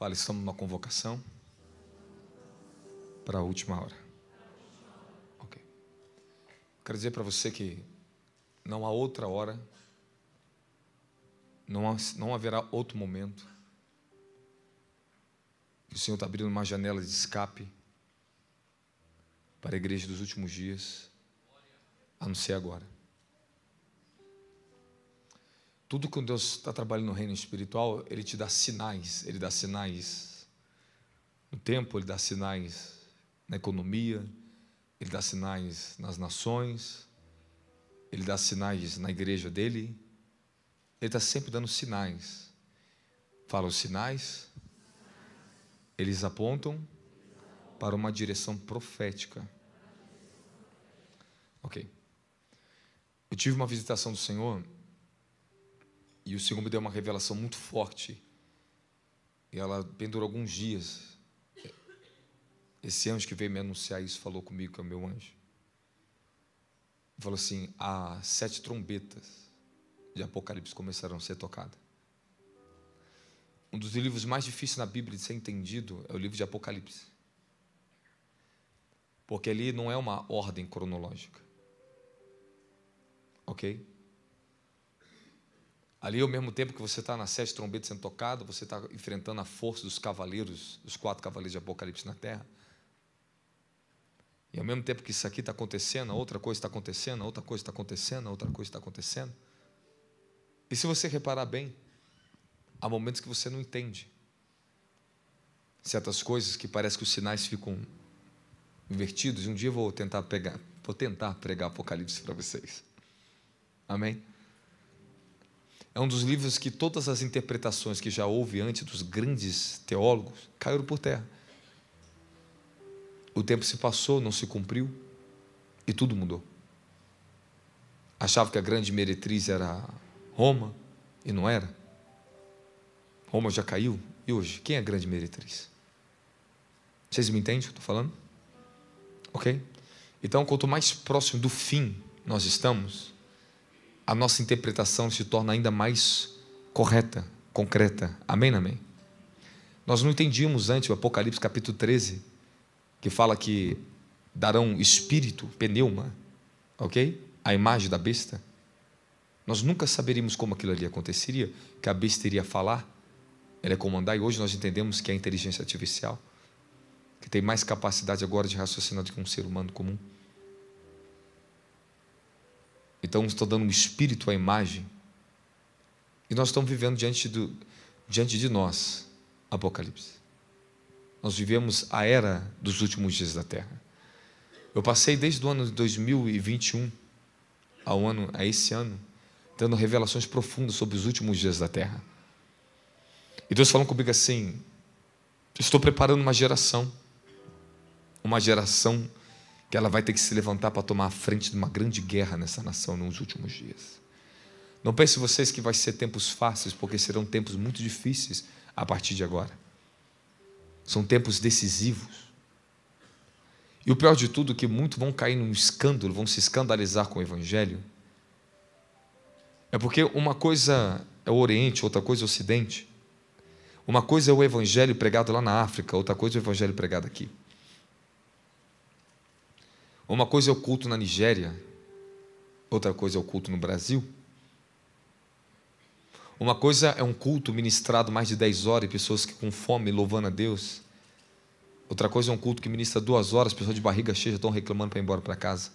Fala, estamos numa convocação para a última hora. Ok. Quero dizer para você que não há outra hora, não haverá outro momento que o Senhor está abrindo uma janela de escape para a igreja dos últimos dias, a não ser agora. Tudo que Deus está trabalhando no reino espiritual, Ele te dá sinais. Ele dá sinais no tempo, Ele dá sinais na economia, Ele dá sinais nas nações, Ele dá sinais na igreja dEle. Ele está sempre dando sinais. Fala, os sinais, eles apontam para uma direção profética. Ok. Eu tive uma visitação do Senhor e o Senhor me deu uma revelação muito forte. E ela pendurou alguns dias. Esse anjo que veio me anunciar isso falou comigo, que é o meu anjo. Ele falou assim: há 7 trombetas de Apocalipse começarão a ser tocadas. Um dos livros mais difíceis na Bíblia de ser entendido é o livro de Apocalipse. Porque ali não é uma ordem cronológica. Ok? Ali, ao mesmo tempo que você está nas 7 trombetas sendo tocado, você está enfrentando a força dos cavaleiros, dos 4 cavaleiros de Apocalipse na terra. E ao mesmo tempo que isso aqui está acontecendo, outra coisa está acontecendo, outra coisa está acontecendo, outra coisa está acontecendo. E se você reparar bem, há momentos que você não entende certas coisas, que parece que os sinais ficam invertidos. E um dia eu vou tentar pregar Apocalipse para vocês. Amém? É um dos livros que todas as interpretações que já houve antes dos grandes teólogos caíram por terra. O tempo se passou, não se cumpriu e tudo mudou. Achava que a grande meretriz era Roma e não era. Roma já caiu e hoje quem é a grande meretriz? Vocês me entendem o que eu estou falando? Ok? Então, quanto mais próximo do fim nós estamos, a nossa interpretação se torna ainda mais correta, concreta. Amém, amém? Nós não entendíamos antes o Apocalipse capítulo 13, que fala que darão espírito, pneuma, ok? A imagem da besta. Nós nunca saberíamos como aquilo ali aconteceria, que a besta iria falar, ela ia comandar, e hoje nós entendemos que é a inteligência artificial, que tem mais capacidade agora de raciocinar do que um ser humano comum. Então, estou dando um espírito à imagem. E nós estamos vivendo diante de nós, Apocalipse. Nós vivemos a era dos últimos dias da Terra. Eu passei desde o ano de 2021 a esse ano, dando revelações profundas sobre os últimos dias da Terra. E Deus falando comigo assim: estou preparando uma geração que ela vai ter que se levantar para tomar a frente de uma grande guerra nessa nação nos últimos dias. Não pense vocês que vai ser tempos fáceis, porque serão tempos muito difíceis a partir de agora. São tempos decisivos. E o pior de tudo é que muitos vão cair num escândalo, vão se escandalizar com o Evangelho. É porque uma coisa é o Oriente, outra coisa é o Ocidente. Uma coisa é o Evangelho pregado lá na África, outra coisa é o Evangelho pregado aqui. Uma coisa é o culto na Nigéria, outra coisa é o culto no Brasil. Uma coisa é um culto ministrado mais de 10 horas e pessoas que com fome louvando a Deus. Outra coisa é um culto que ministra 2 horas, pessoas de barriga cheia já estão reclamando para ir embora para casa.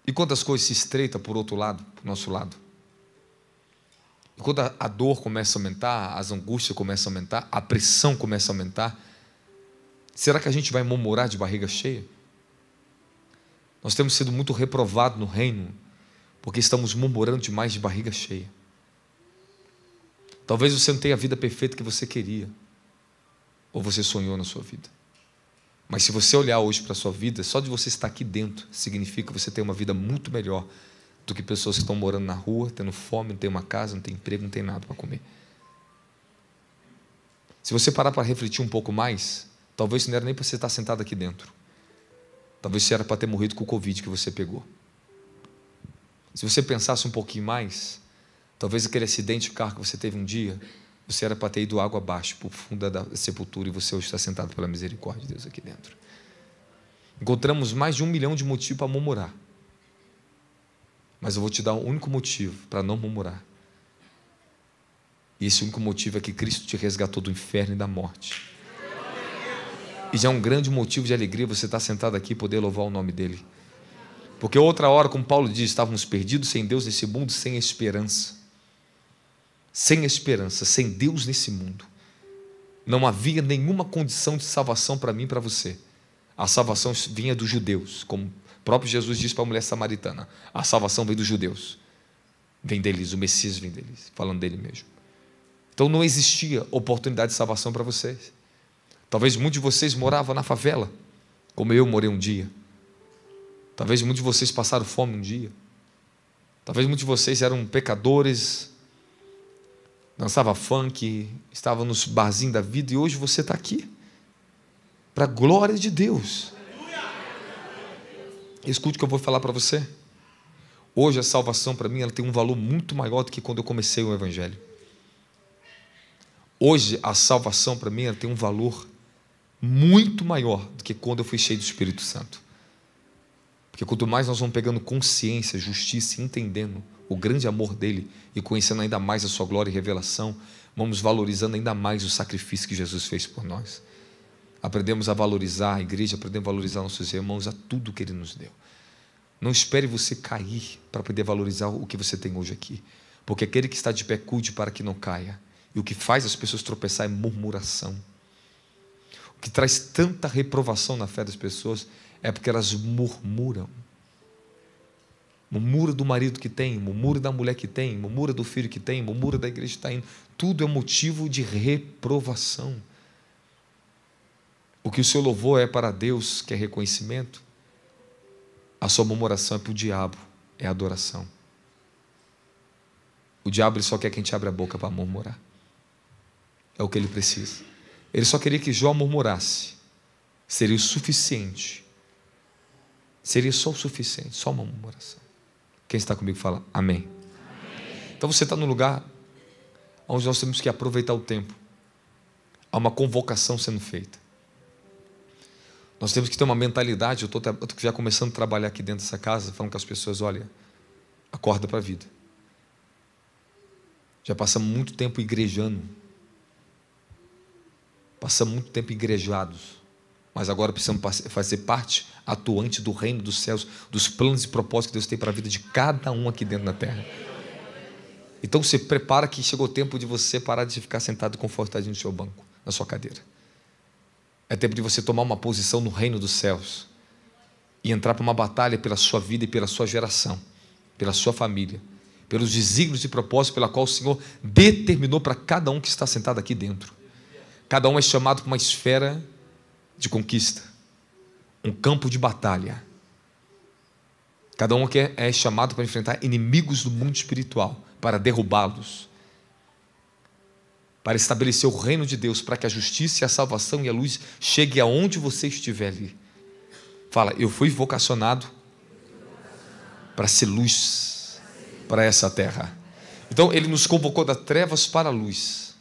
E quando as coisas se estreitam por outro lado, para o nosso lado, e quando a dor começa a aumentar, as angústias começam a aumentar, a pressão começa a aumentar, será que a gente vai murmurar de barriga cheia? Nós temos sido muito reprovados no reino, porque estamos murmurando demais de barriga cheia. Talvez você não tenha a vida perfeita que você queria, ou você sonhou na sua vida. Mas se você olhar hoje para a sua vida, só de você estar aqui dentro, significa que você tem uma vida muito melhor do que pessoas que estão morando na rua, tendo fome, não tem uma casa, não tem emprego, não tem nada para comer. Se você parar para refletir um pouco mais, talvez não era nem para você estar sentado aqui dentro. Talvez você era para ter morrido com o Covid que você pegou. Se você pensasse um pouquinho mais, talvez aquele acidente de carro que você teve um dia Você era para ter ido água abaixo, por fundo da sepultura, e você hoje está sentado pela misericórdia de Deus aqui dentro. Encontramos mais de 1 milhão de motivos para murmurar. Mas eu vou te dar um único motivo para não murmurar. E esse único motivo é que Cristo te resgatou do inferno e da morte. E já é um grande motivo de alegria você estar sentado aqui e poder louvar o nome dEle. Porque outra hora, como Paulo diz, estávamos perdidos sem Deus nesse mundo, sem esperança. Sem esperança, sem Deus nesse mundo. Não havia nenhuma condição de salvação para mim e para você. A salvação vinha dos judeus, como o próprio Jesus disse para a mulher samaritana. A salvação vem dos judeus. Vem deles, o Messias vem deles, falando dele mesmo. Então não existia oportunidade de salvação para vocês. Talvez muitos de vocês moravam na favela, como eu morei um dia. Talvez muitos de vocês passaram fome um dia. Talvez muitos de vocês eram pecadores, dançava funk, estava nos barzinhos da vida, e hoje você está aqui, para a glória de Deus. Escute o que eu vou falar para você. Hoje a salvação para mim ela tem um valor muito maior do que quando eu comecei o Evangelho. Hoje a salvação para mim ela tem um valor muito maior do que quando eu fui cheio do Espírito Santo. Porque quanto mais nós vamos pegando consciência, justiça, entendendo o grande amor dele e conhecendo ainda mais a sua glória e revelação, vamos valorizando ainda mais o sacrifício que Jesus fez por nós. Aprendemos a valorizar a igreja, aprendemos a valorizar nossos irmãos, a tudo que ele nos deu. Não espere você cair para poder valorizar o que você tem hoje aqui, porque aquele que está de pé cuide para que não caia. E o que faz as pessoas tropeçar é murmuração. O que traz tanta reprovação na fé das pessoas é porque elas murmuram. Murmura do marido que tem, murmura da mulher que tem, murmura do filho que tem, murmura da igreja que está indo. Tudo é motivo de reprovação. O que o seu louvor é para Deus, que é reconhecimento, a sua murmuração é para o diabo, é adoração. O diabo ele só quer que a gente abra a boca para murmurar. É o que ele precisa. Ele só queria que Jó murmurasse. Seria o suficiente. Seria só o suficiente, só uma murmuração. Quem está comigo fala amém. Amém. Então você está no lugar onde nós temos que aproveitar o tempo. Há uma convocação sendo feita. Nós temos que ter uma mentalidade. Eu estou já começando a trabalhar aqui dentro dessa casa, falando com as pessoas, olha, acorda para a vida. Já passamos muito tempo igrejando. Passamos muito tempo igrejados. Mas agora precisamos fazer parte atuante do reino dos céus, dos planos e propósitos que Deus tem para a vida de cada um aqui dentro da terra. Então se prepara que chegou o tempo de você parar de ficar sentado confortadinho no seu banco, na sua cadeira. É tempo de você tomar uma posição no reino dos céus e entrar para uma batalha pela sua vida e pela sua geração, pela sua família, pelos desígnios e propósitos pela qual o Senhor determinou para cada um que está sentado aqui dentro. Cada um é chamado para uma esfera de conquista, um campo de batalha. Cada um aqui é chamado para enfrentar inimigos do mundo espiritual, para derrubá-los, para estabelecer o reino de Deus, para que a justiça e a salvação e a luz chegue aonde você estiver ali. Fala, eu fui vocacionado para ser luz para essa terra. Então ele nos convocou das trevas para a luz,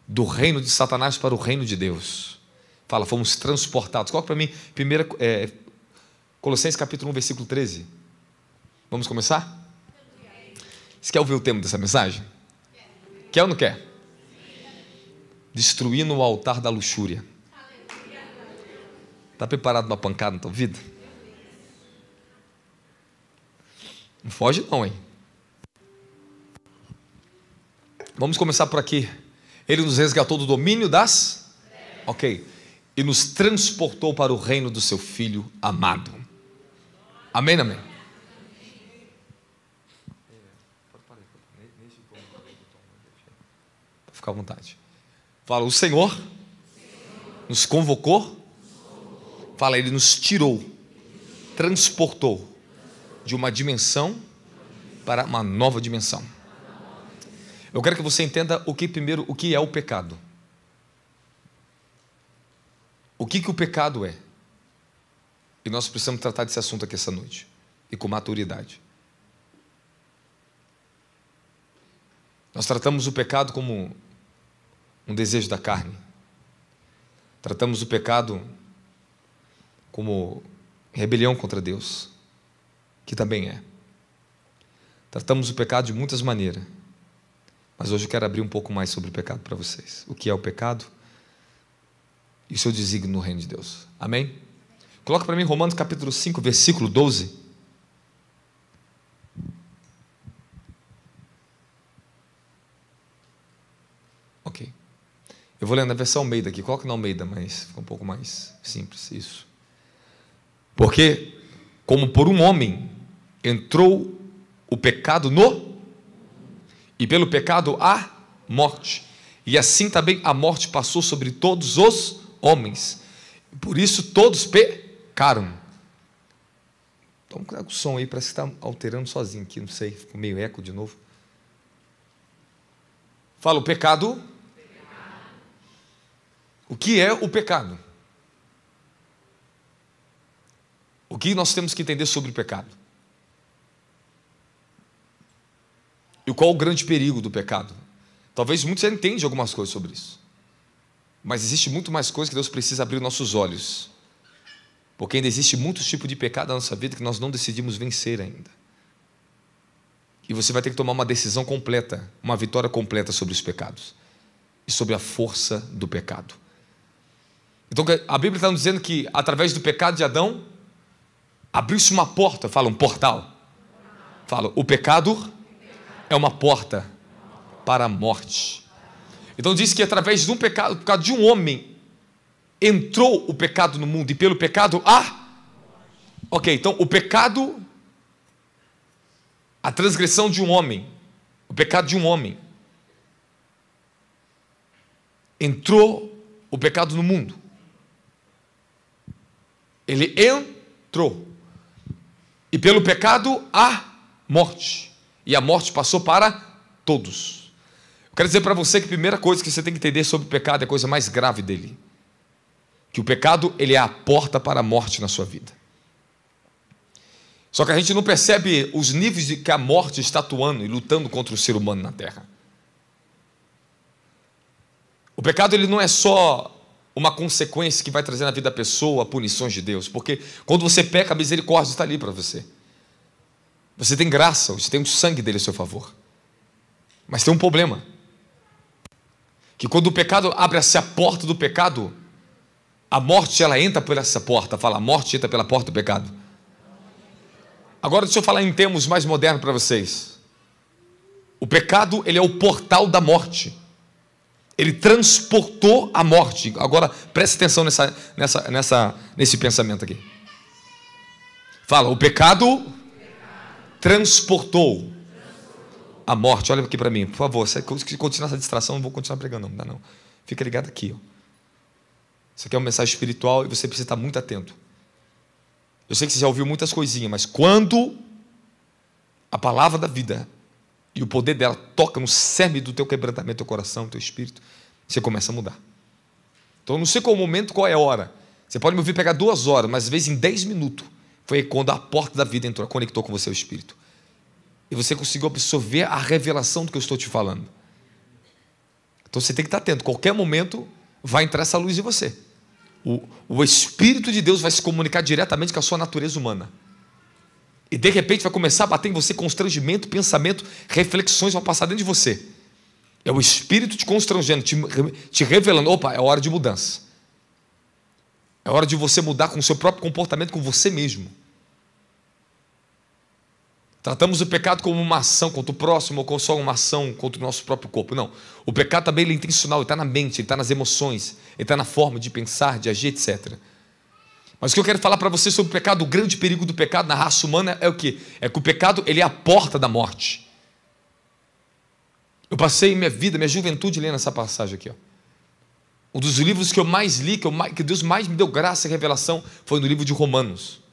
do reino de Satanás para o reino de Deus. Fala, fomos transportados. Coloca para mim, Colossenses capítulo 1, versículo 13. Vamos começar? Você quer ouvir o tema dessa mensagem? Quer ou não quer? Destruindo o altar da luxúria. Está preparado para uma pancada na tua vida? Não foge não, hein? Vamos começar por aqui. Ele nos resgatou do domínio das... Ok. E nos transportou para o reino do seu Filho amado. Amém, amém? Fica à vontade. Fala, o Senhor nos convocou. Fala, Ele nos tirou, transportou de uma dimensão para uma nova dimensão. Eu quero que você entenda o que é o pecado. O que o pecado é? E nós precisamos tratar desse assunto aqui essa noite, e com maturidade. Nós tratamos o pecado como um desejo da carne. Tratamos o pecado como rebelião contra Deus, que também é. Tratamos o pecado de muitas maneiras, mas hoje eu quero abrir um pouco mais sobre o pecado para vocês. O que é o pecado e o seu desígnio no reino de Deus. Amém? Coloca para mim Romanos capítulo 5, versículo 12. Ok. Eu vou ler na versão Almeida aqui. Coloca na Almeida, mas fica um pouco mais simples. Isso. Porque, como por um homem entrou o pecado e pelo pecado a morte, e assim também a morte passou sobre todos os homens. Por isso todos pecaram. Toma cuidado com o som aí, parece que está alterando sozinho aqui, não sei, ficou meio eco de novo. Fala, o pecado. O que é o pecado? O que nós temos que entender sobre o pecado? E qual o grande perigo do pecado? Talvez muitos já entendam algumas coisas sobre isso. Mas existe muito mais coisa que Deus precisa abrir nossos olhos. Porque ainda existe muitos tipos de pecado na nossa vida que nós não decidimos vencer ainda. E você vai ter que tomar uma decisão completa, uma vitória completa sobre os pecados. E sobre a força do pecado. Então a Bíblia está nos dizendo que através do pecado de Adão, abriu-se uma porta, fala um portal. Fala, o pecado é uma porta para a morte. Então diz que através de um pecado, por causa de um homem, entrou o pecado no mundo, e pelo pecado ok, então o pecado, a transgressão de um homem, o pecado de um homem, entrou o pecado no mundo. Ele entrou, e pelo pecado a morte, e a morte passou para todos. Eu quero dizer para você que a primeira coisa que você tem que entender sobre o pecado é a coisa mais grave dele, que o pecado, ele é a porta para a morte na sua vida. Só que a gente não percebe os níveis de que a morte está atuando e lutando contra o ser humano na terra. O pecado, ele não é só uma consequência que vai trazer na vida da pessoa punições de Deus, porque quando você peca, a misericórdia está ali para você. Você tem graça, você tem o sangue dele a seu favor. Mas tem um problema, que quando o pecado abre-se a porta do pecado, a morte, ela entra por essa porta. Fala, a morte entra pela porta do pecado. Agora deixa eu falar em termos mais modernos para vocês. O pecado, ele é o portal da morte. Ele transportou a morte. Agora preste atenção nesse pensamento aqui. Fala, o pecado transportou a morte. Olha aqui para mim, por favor. Se continuar essa distração, eu não vou continuar pregando, não dá não. Fica ligado aqui, ó. Isso aqui é uma mensagem espiritual e você precisa estar muito atento. Eu sei que você já ouviu muitas coisinhas, mas quando a palavra da vida e o poder dela toca no cerne do teu quebrantamento, teu coração, teu espírito, você começa a mudar. Então eu não sei qual o momento, qual é a hora. Você pode me ouvir pegar 2 horas, mas às vezes em 10 minutos foi quando a porta da vida entrou, conectou com você o espírito. E você conseguiu absorver a revelação do que eu estou te falando. Então você tem que estar atento. Qualquer momento vai entrar essa luz em você. O Espírito de Deus vai se comunicar diretamente com a sua natureza humana. E de repente vai começar a bater em você constrangimento, pensamento, reflexões vão passar dentro de você. É o Espírito te constrangendo, te revelando, opa, é hora de mudança. É hora de você mudar com o seu próprio comportamento, com você mesmo. Tratamos o pecado como uma ação contra o próximo, ou como só uma ação contra o nosso próprio corpo. Não. O pecado também ele é intencional, ele está na mente, ele está nas emoções, ele está na forma de pensar, de agir, etc. Mas o que eu quero falar para você sobre o pecado, o grande perigo do pecado na raça humana é o quê? É que o pecado ele é a porta da morte. Eu passei minha vida, minha juventude lendo essa passagem aqui. Ó. Um dos livros que eu mais li, que Deus mais me deu graça e revelação, foi no livro de Romanos.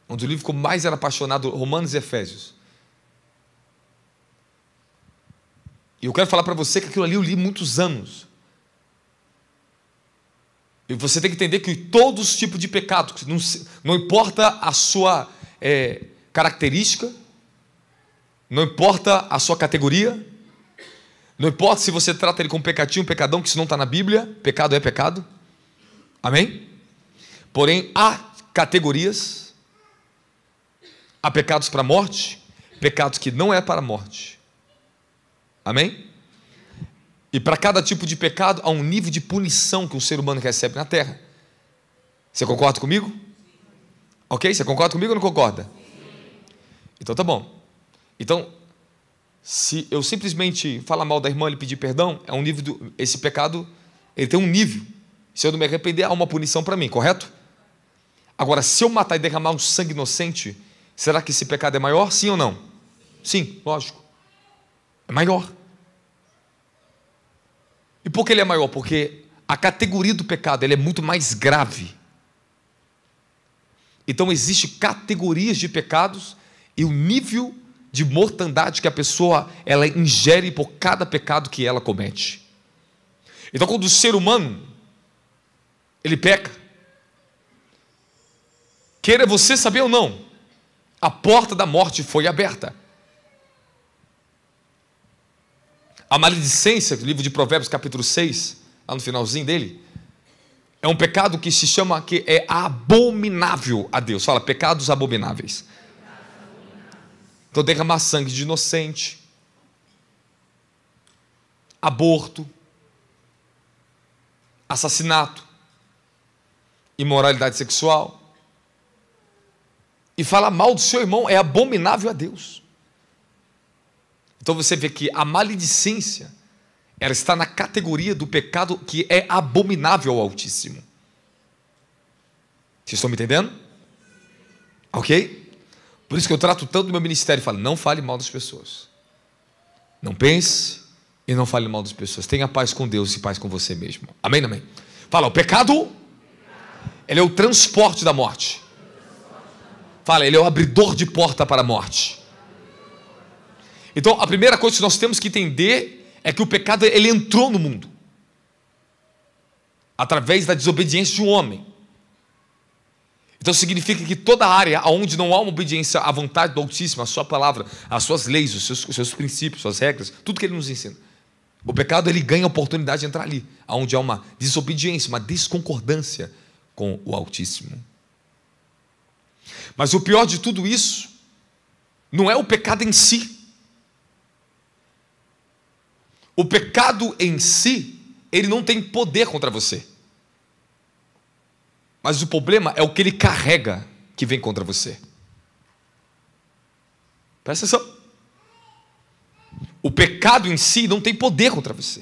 Um dos livros que eu mais era apaixonado, Romanos e Efésios. E eu quero falar para você que aquilo ali eu li muitos anos. E você tem que entender que todos os tipos de pecado, não importa a sua característica, não importa a sua categoria, não importa se você trata ele como pecadinho, pecadão, que isso não está na Bíblia, pecado é pecado, amém? Porém, há categorias, há pecados para a morte, pecados que não é para a morte, amém? E para cada tipo de pecado, há um nível de punição que o ser humano recebe na terra. Você concorda comigo? Ok? Você concorda comigo ou não concorda? Então tá bom. Então, se eu simplesmente falar mal da irmã e pedir perdão, é um nível esse pecado, ele tem um nível. Se eu não me arrepender, há uma punição para mim, correto? Agora, se eu matar e derramar um sangue inocente, será que esse pecado é maior? Sim ou não? Sim, lógico. É maior. E por que ele é maior? Porque a categoria do pecado ele é muito mais grave. Então existem categorias de pecados e o nível de mortandade que a pessoa ela ingere por cada pecado que ela comete. Então quando o ser humano ele peca, queira você saber ou não, a porta da morte foi aberta. A maledicência, do livro de Provérbios capítulo 6, lá no finalzinho dele, é um pecado que se chama, que é abominável a Deus. Fala, pecados abomináveis. Então derramar sangue de inocente, aborto, assassinato, imoralidade sexual, e falar mal do seu irmão é abominável a Deus. Então você vê que a maledicência, ela está na categoria do pecado que é abominável ao Altíssimo. Vocês estão me entendendo? Ok? Por isso que eu trato tanto do meu ministério e falo, não fale mal das pessoas. Não pense e não fale mal das pessoas. Tenha paz com Deus e paz com você mesmo. Amém, amém? Fala, o pecado, ele é o transporte da morte. Fala, ele é o abridor de porta para a morte. Então, a primeira coisa que nós temos que entender é que o pecado, ele entrou no mundo através da desobediência de um homem. Então, significa que toda área onde não há uma obediência à vontade do Altíssimo, à sua palavra, às suas leis, os seus princípios, suas regras, tudo que ele nos ensina, o pecado, ele ganha a oportunidade de entrar ali, onde há uma desobediência, uma desconcordância com o Altíssimo. Mas o pior de tudo isso não é o pecado em si. O pecado em si, ele não tem poder contra você. Mas o problema é o que ele carrega que vem contra você. Presta atenção. O pecado em si não tem poder contra você.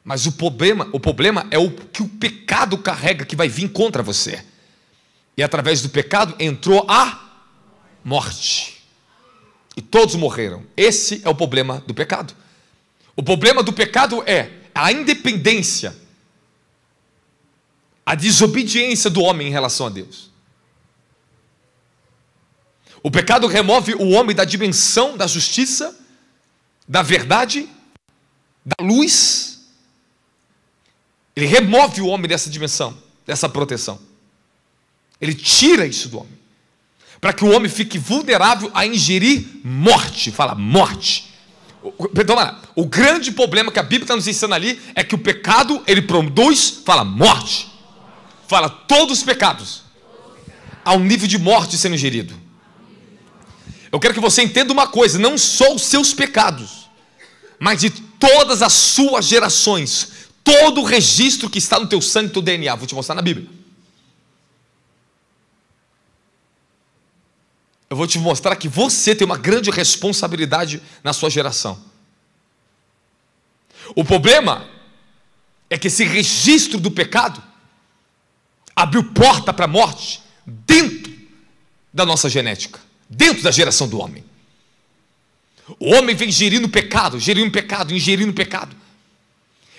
Mas o problema é o que o pecado carrega que vai vir contra você. E através do pecado entrou a morte. E todos morreram. Esse é o problema do pecado. O problema do pecado é a independência, a desobediência do homem em relação a Deus. O pecado remove o homem da dimensão da justiça, da verdade, da luz. Ele remove o homem dessa dimensão, dessa proteção. Ele tira isso do homem, para que o homem fique vulnerável a ingerir morte. Fala, morte. O grande problema que a Bíblia está nos ensinando ali é que o pecado, ele produz, fala, morte. Fala, todos os pecados há um nível de morte sendo ingerido. Eu quero que você entenda uma coisa, não só os seus pecados, mas de todas as suas gerações, todo o registro que está no teu sangue, no teu DNA. Vou te mostrar na Bíblia. Eu vou te mostrar que você tem uma grande responsabilidade na sua geração. O problema é que esse registro do pecado abriu porta para a morte dentro da nossa genética, dentro da geração do homem. O homem vem ingerindo pecado, ingerindo pecado.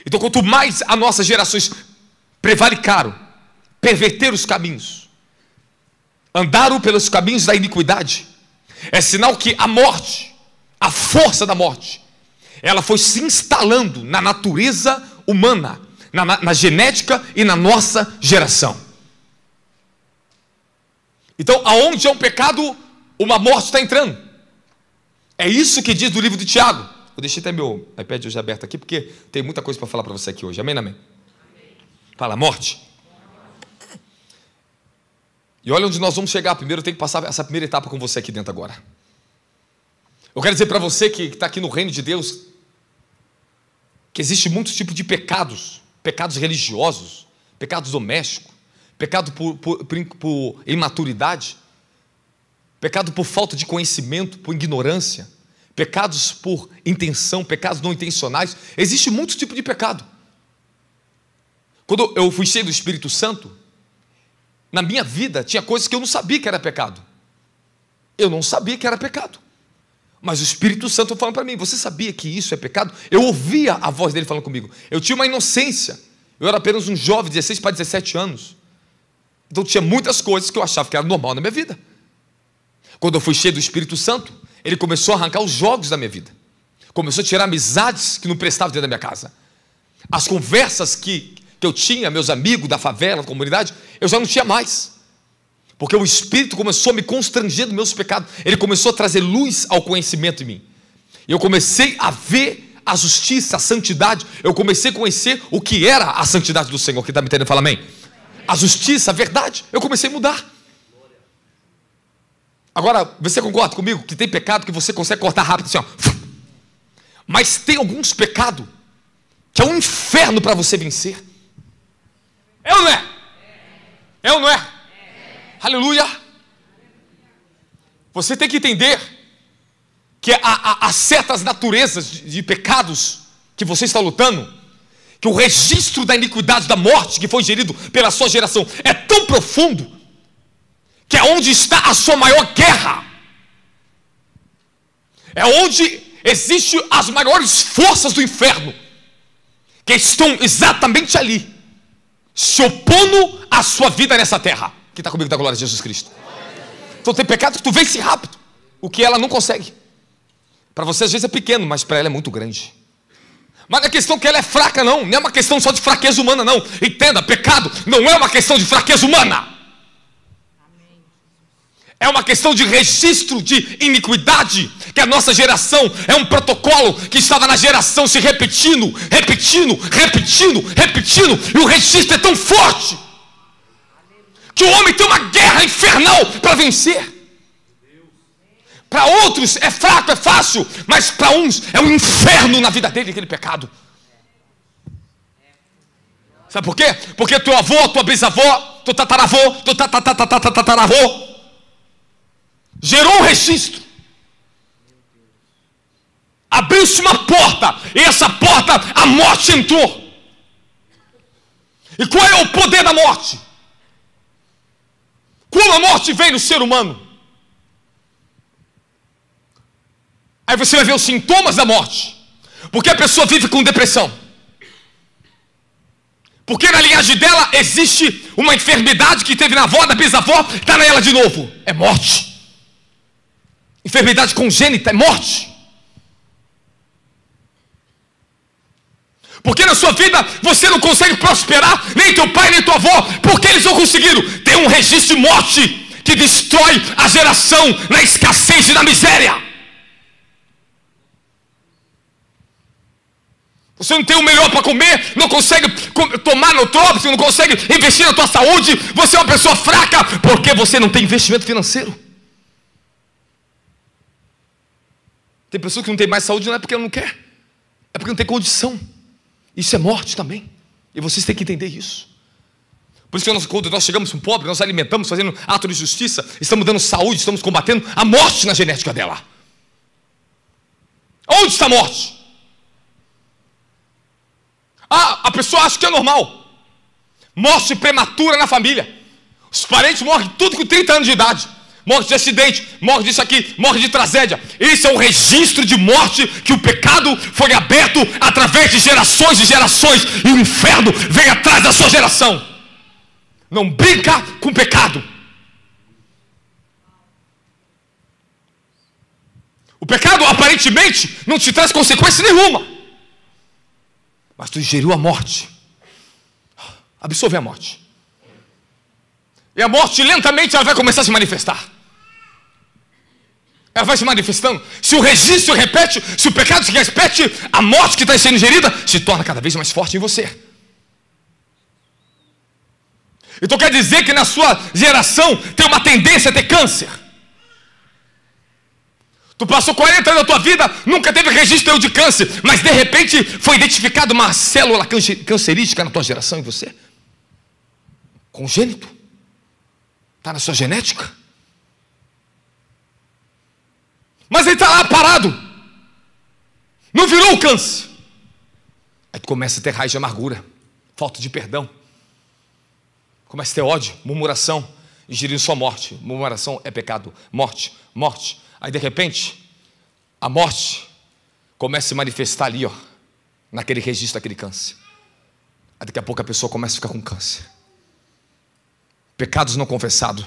Então, quanto mais as nossas gerações prevaricaram, perverteram os caminhos, andaram pelos caminhos da iniquidade, é sinal que a morte, a força da morte, ela foi se instalando na natureza humana, na genética e na nossa geração. Então, aonde é um pecado, uma morte está entrando. É isso que diz do livro de Tiago. Eu deixei até meu iPad hoje aberto aqui, porque tem muita coisa para falar para você aqui hoje. Amém, amém? Fala, morte. E olha onde nós vamos chegar. Primeiro eu tenho que passar essa primeira etapa com você aqui dentro agora. Eu quero dizer para você que está aqui no reino de Deus, que existe muitos tipos de pecados. Pecados religiosos, pecados domésticos, pecado por imaturidade, pecado por falta de conhecimento, por ignorância, pecados por intenção, pecados não intencionais. Existe muitos tipos de pecado. Quando eu fui cheio do Espírito Santo, na minha vida tinha coisas que eu não sabia que era pecado. Eu não sabia que era pecado. Mas o Espírito Santo falando para mim, você sabia que isso é pecado? Eu ouvia a voz dele falando comigo. Eu tinha uma inocência. Eu era apenas um jovem, 16 para 17 anos. Então tinha muitas coisas que eu achava que era normal na minha vida. Quando eu fui cheio do Espírito Santo, ele começou a arrancar os jogos da minha vida. Começou a tirar amizades que não prestavam dentro da minha casa. As conversas que eu tinha, meus amigos da favela, da comunidade, eu já não tinha mais. Porque o Espírito começou a me constranger dos meus pecados. Ele começou a trazer luz ao conhecimento em mim. E eu comecei a ver a justiça, a santidade. Eu comecei a conhecer o que era a santidade do Senhor. Quem está me entendendo? Fala amém. A justiça, a verdade. Eu comecei a mudar. Agora, você concorda comigo que tem pecado que você consegue cortar rápido assim, ó. Mas tem alguns pecados que é um inferno para você vencer. É ou não é? É ou não é? Aleluia! Você tem que entender que há certas naturezas de pecados que você está lutando, que o registro da iniquidade, da morte que foi gerido pela sua geração é tão profundo, que é onde está a sua maior guerra. É onde existem as maiores forças do inferno, que estão exatamente ali, se opondo à sua vida nessa terra. Quem está comigo da glória de Jesus Cristo? Então tem pecado que tu vence rápido, o que ela não consegue. Para você às vezes é pequeno, mas para ela é muito grande. Mas não é questão que ela é fraca, não. Não é uma questão só de fraqueza humana, não. Entenda, pecado não é uma questão de fraqueza humana. É uma questão de registro de iniquidade, que a nossa geração é um protocolo que estava na geração se repetindo, e o registro é tão forte que o homem tem uma guerra infernal para vencer. Para outros é fraco, é fácil, mas para uns é um inferno na vida dele, aquele pecado. Sabe por quê? Porque teu avô, tua bisavó, teu tataravô, teu tataravô gerou um registro. Abriu-se uma porta, e essa porta a morte entrou. E qual é o poder da morte? Como a morte vem no ser humano? Aí você vai ver os sintomas da morte. Porque a pessoa vive com depressão. Porque na linhagem dela existe uma enfermidade que teve na avó, na bisavó, está nela de novo. É morte. Enfermidade congênita é morte. Porque na sua vida você não consegue prosperar, nem teu pai, nem tua avó, porque eles não conseguiram. Tem um registro de morte que destrói a geração na escassez e na miséria. Você não tem o melhor para comer, não consegue tomar nootrópico, não consegue investir na tua saúde, você é uma pessoa fraca, porque você não tem investimento financeiro. Tem pessoas que não tem mais saúde, não é porque ela não quer, é porque não tem condição. Isso é morte também, e vocês têm que entender isso. Por isso que quando nós chegamos com um pobre, nós alimentamos, fazendo ato de justiça, estamos dando saúde, estamos combatendo a morte na genética dela. Onde está a morte? A pessoa acha que é normal. Morte prematura na família. Os parentes morrem tudo com 30 anos de idade. Morre de acidente, morre disso aqui, morre de tragédia. Isso é um registro de morte que o pecado foi aberto através de gerações e gerações, e o inferno vem atrás da sua geração. Não brinca com o pecado. O pecado aparentemente não te traz consequência nenhuma, mas tu ingeriu a morte, absorve a morte. E a morte lentamente ela vai começar a se manifestar. Ela vai se manifestando. Se o registro repete, se o pecado se repete, a morte que está sendo gerida se torna cada vez mais forte em você. Então quer dizer que na sua geração tem uma tendência a ter câncer. Tu passou 40 anos da tua vida, nunca teve registro de câncer, mas de repente foi identificada uma célula cancerística na tua geração em você. Congênito. Está na sua genética. Mas ele está lá parado. Não virou o câncer. Aí tu começa a ter raiz de amargura, falta de perdão. Começa a ter ódio, murmuração, ingerindo só morte. Murmuração é pecado. Morte, morte. Aí de repente, a morte começa a se manifestar ali, ó, naquele registro daquele câncer. Aí daqui a pouco a pessoa começa a ficar com câncer. Pecados não confessados.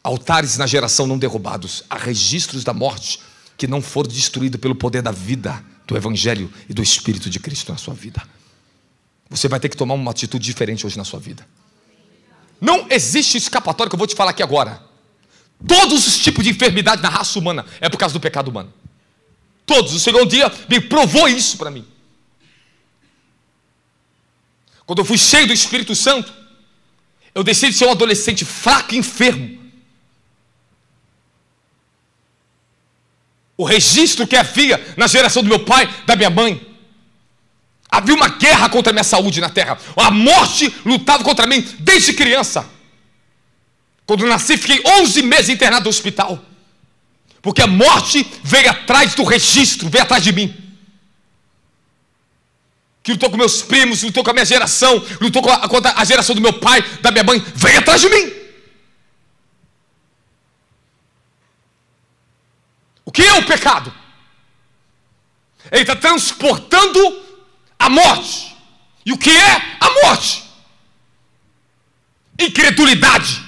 Altares na geração não derrubados. Há registros da morte que não foram destruídos pelo poder da vida, do Evangelho e do Espírito de Cristo na sua vida. Você vai ter que tomar uma atitude diferente hoje na sua vida. Não existe escapatória que eu vou te falar aqui agora. Todos os tipos de enfermidade na raça humana é por causa do pecado humano. Todos. O Senhor um dia me provou isso para mim. Quando eu fui cheio do Espírito Santo, eu deixei de ser um adolescente fraco e enfermo. O registro que havia na geração do meu pai, da minha mãe, havia uma guerra contra a minha saúde na terra. A morte lutava contra mim desde criança. Quando eu nasci, fiquei 11 meses internado no hospital. Porque a morte veio atrás do registro, veio atrás de mim. Que lutou com meus primos, lutou com a minha geração, lutou contra a geração do meu pai, da minha mãe, veio atrás de mim. O que é o pecado? Ele está transportando a morte. E o que é a morte? Incredulidade.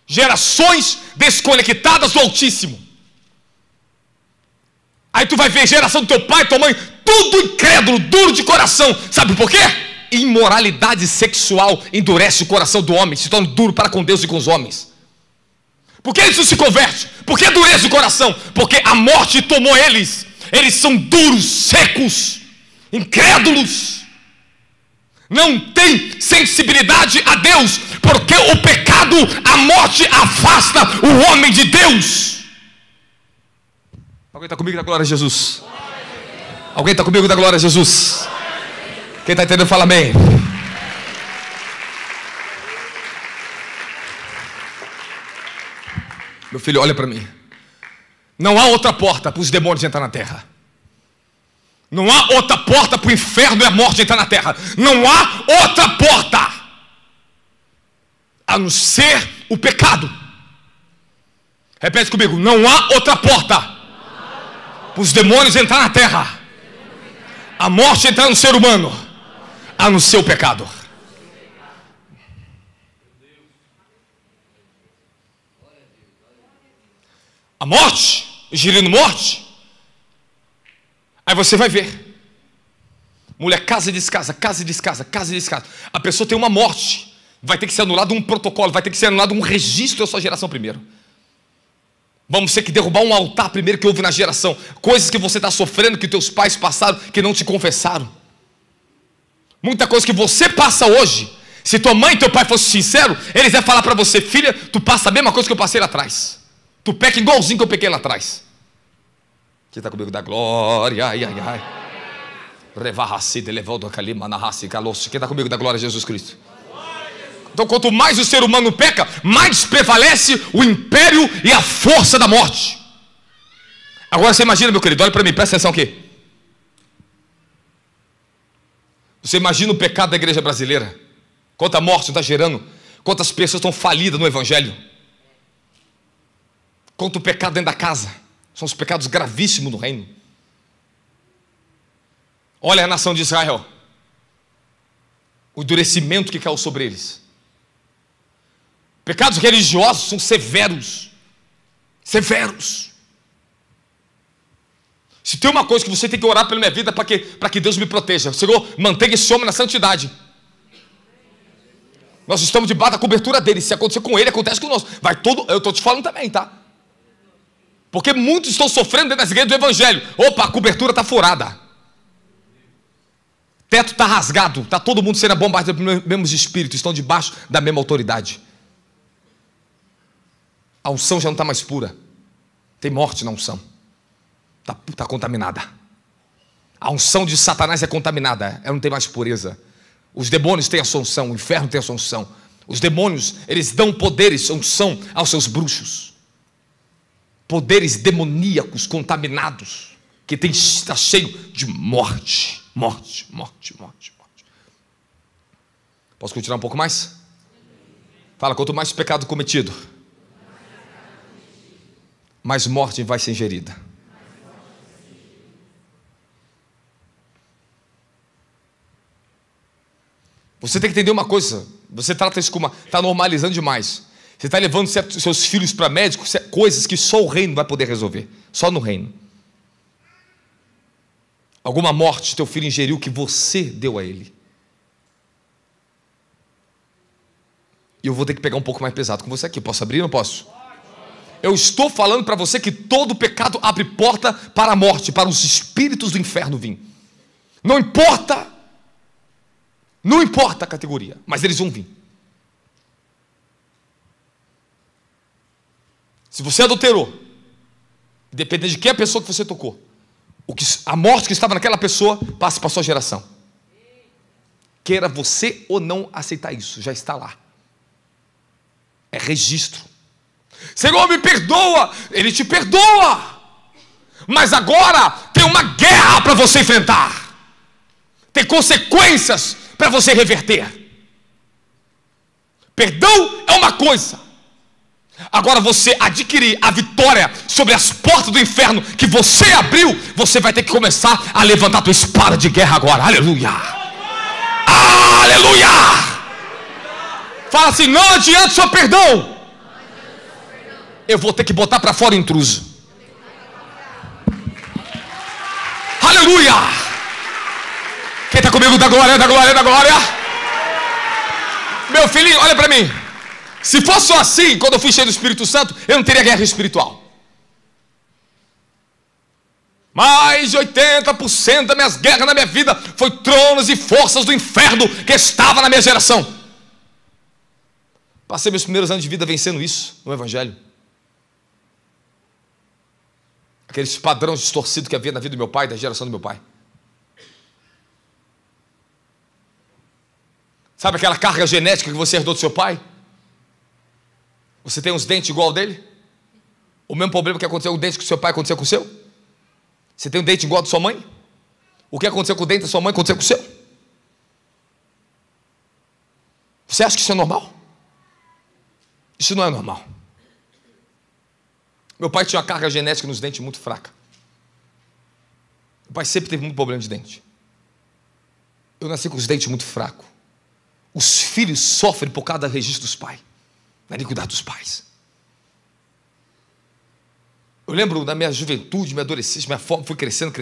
Gerações desconectadas do Altíssimo. Aí tu vai ver a geração do teu pai, tua mãe, tudo incrédulo, duro de coração. Sabe por quê? Imoralidade sexual endurece o coração do homem, se torna duro para com Deus e com os homens. Por que isso se converte? Por que endurece o coração? Porque a morte tomou eles. Eles são duros, secos, incrédulos. Não tem sensibilidade a Deus, porque o pecado, a morte afasta o homem de Deus. Alguém está comigo da glória a Jesus? Alguém está comigo da glória a Jesus? Quem está entendendo fala amém. Meu filho, olha para mim. Não há outra porta para os demônios entrar na terra. Não há outra porta para o inferno e a morte entrar na terra. Não há outra porta a não ser o pecado. Repete comigo. Não há outra porta para os demônios entrar na terra, a morte entrar no ser humano, a não ser o pecado. A morte, gerindo morte. Aí você vai ver. Mulher casa e descasa, casa e descasa, casa e descasa. A pessoa tem uma morte. Vai ter que ser anulado um protocolo, vai ter que ser anulado um registro da sua geração primeiro. Vamos ter que derrubar um altar primeiro que houve na geração. Coisas que você está sofrendo, que teus pais passaram, que não te confessaram. Muita coisa que você passa hoje. Se tua mãe e teu pai fossem sinceros, eles iam falar para você: filha, tu passa a mesma coisa que eu passei lá atrás. Tu peca igualzinho que eu pequei lá atrás. Quem está comigo da glória? Ai, ai, ai. Quem está comigo da glória a Jesus Cristo? Então, quanto mais o ser humano peca, mais prevalece o império e a força da morte. Agora você imagina, meu querido, olha para mim, presta atenção aqui. Você imagina o pecado da igreja brasileira? Quanta morte está gerando? Quantas pessoas estão falidas no Evangelho? Quanto pecado dentro da casa? São os pecados gravíssimos no reino. Olha a nação de Israel. O endurecimento que caiu sobre eles. Pecados religiosos são severos. Severos. Se tem uma coisa que você tem que orar pela minha vida para que Deus me proteja. Senhor, mantenha esse homem na santidade. Nós estamos debaixo da cobertura dele. Se acontecer com ele, acontece conosco. Eu estou te falando também, tá? Porque muitos estão sofrendo dentro das igrejas do evangelho. Opa, a cobertura está furada. Teto está rasgado. Está todo mundo sendo bombardeado pelos mesmos espíritos. Estão debaixo da mesma autoridade. A unção já não está mais pura. Tem morte na unção. Está contaminada. A unção de Satanás é contaminada. Ela não tem mais pureza. Os demônios têm a sua unção. O inferno tem a sua unção. Os demônios, eles dão poderes, unção aos seus bruxos. Poderes demoníacos contaminados, que está cheio de morte. Morte. Posso continuar um pouco mais? Fala, quanto mais pecado cometido, mais morte vai ser ingerida. Você tem que entender uma coisa. Você trata isso como está normalizando demais. Você está levando seus filhos para médicos, coisas que só o reino vai poder resolver. Só no reino. Alguma morte teu filho ingeriu que você deu a ele. E eu vou ter que pegar um pouco mais pesado com você aqui. Posso abrir ou não posso? Eu estou falando para você que todo pecado abre porta para a morte, para os espíritos do inferno vir. Não importa a categoria, mas eles vão vir. Se você adulterou, dependendo de quem é a pessoa que você tocou, a morte que estava naquela pessoa passa para a sua geração. Queira você ou não aceitar isso, já está lá. É registro. Senhor, me perdoa. Ele te perdoa. Mas agora tem uma guerra para você enfrentar. Tem consequências para você reverter. Perdão é uma coisa. Agora você adquirir a vitória sobre as portas do inferno que você abriu, você vai ter que começar a levantar a tua espada de guerra agora. Aleluia. Aleluia. Fala assim, não adianta só perdão. Eu vou ter que botar para fora o intruso. Aleluia. Quem está comigo? Da glória, da glória, da glória. Meu filhinho, olha para mim. Se fosse só assim, quando eu fui cheio do Espírito Santo, eu não teria guerra espiritual. Mais de 80% das minhas guerras na minha vida foi tronos e forças do inferno que estava na minha geração. Passei meus primeiros anos de vida vencendo isso no Evangelho. Aqueles padrões distorcidos que havia na vida do meu pai, da geração do meu pai. Sabe aquela carga genética que você herdou do seu pai? Você tem uns dentes igual ao dele? O mesmo problema que aconteceu com o dente com o seu pai aconteceu com o seu? Você tem um dente igual ao da sua mãe? O que aconteceu com o dente da sua mãe aconteceu com o seu? Você acha que isso é normal? Isso não é normal. Meu pai tinha uma carga genética nos dentes muito fraca. Meu pai sempre teve muito problema de dente. Eu nasci com os dentes muito fracos. Os filhos sofrem por causa do registro dos pais, da iniquidade dos pais. Eu lembro da minha juventude, minha adolescência, minha forma, fui crescendo,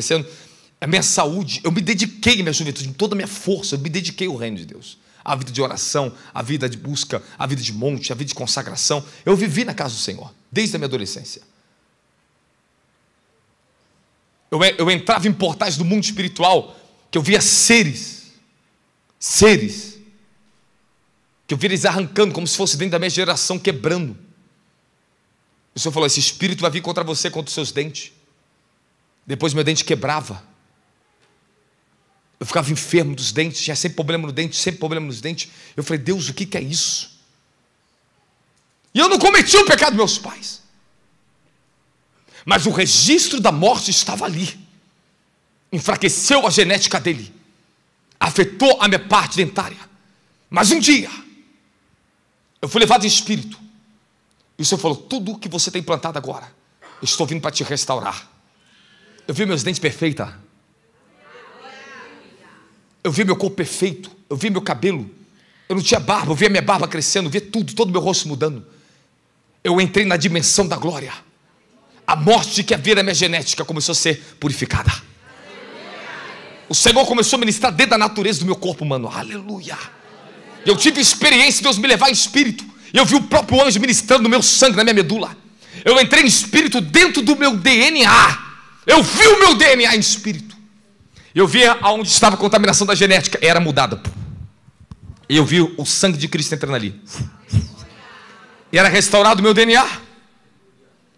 a minha saúde, eu me dediquei à minha juventude, em toda a minha força, eu me dediquei ao reino de Deus. A vida de oração, a vida de busca, a vida de monte, a vida de consagração. Eu vivi na casa do Senhor, desde a minha adolescência. Eu entrava em portais do mundo espiritual, que eu via seres, que eu via eles arrancando, como se fosse dentro da minha geração, quebrando. O Senhor falou, esse espírito vai vir contra você, contra os seus dentes. Depois meu dente quebrava. Eu ficava enfermo dos dentes, tinha sempre problema no dente, sempre problema nos dentes. Eu falei, Deus, o que é isso? E eu não cometi o pecado dos meus pais. Mas o registro da morte estava ali. Enfraqueceu a genética dele. Afetou a minha parte dentária. Mas um dia, eu fui levado em espírito. E o Senhor falou, tudo o que você tem plantado agora, eu estou vindo para te restaurar. Eu vi meus dentes perfeitos. Eu vi meu corpo perfeito. Eu vi meu cabelo. Eu não tinha barba, eu vi a minha barba crescendo, eu vi tudo, todo o meu rosto mudando. Eu entrei na dimensão da glória. A morte que havia na minha genética começou a ser purificada. O Senhor começou a ministrar dentro da natureza do meu corpo humano. Aleluia. Eu tive experiência de Deus me levar em espírito. Eu vi o próprio anjo ministrando no meu sangue, na minha medula. Eu entrei em espírito dentro do meu DNA. Eu vi o meu DNA em espírito. Eu via aonde estava a contaminação da genética, era mudada. E eu vi o sangue de Cristo entrando ali. E era restaurado o meu DNA.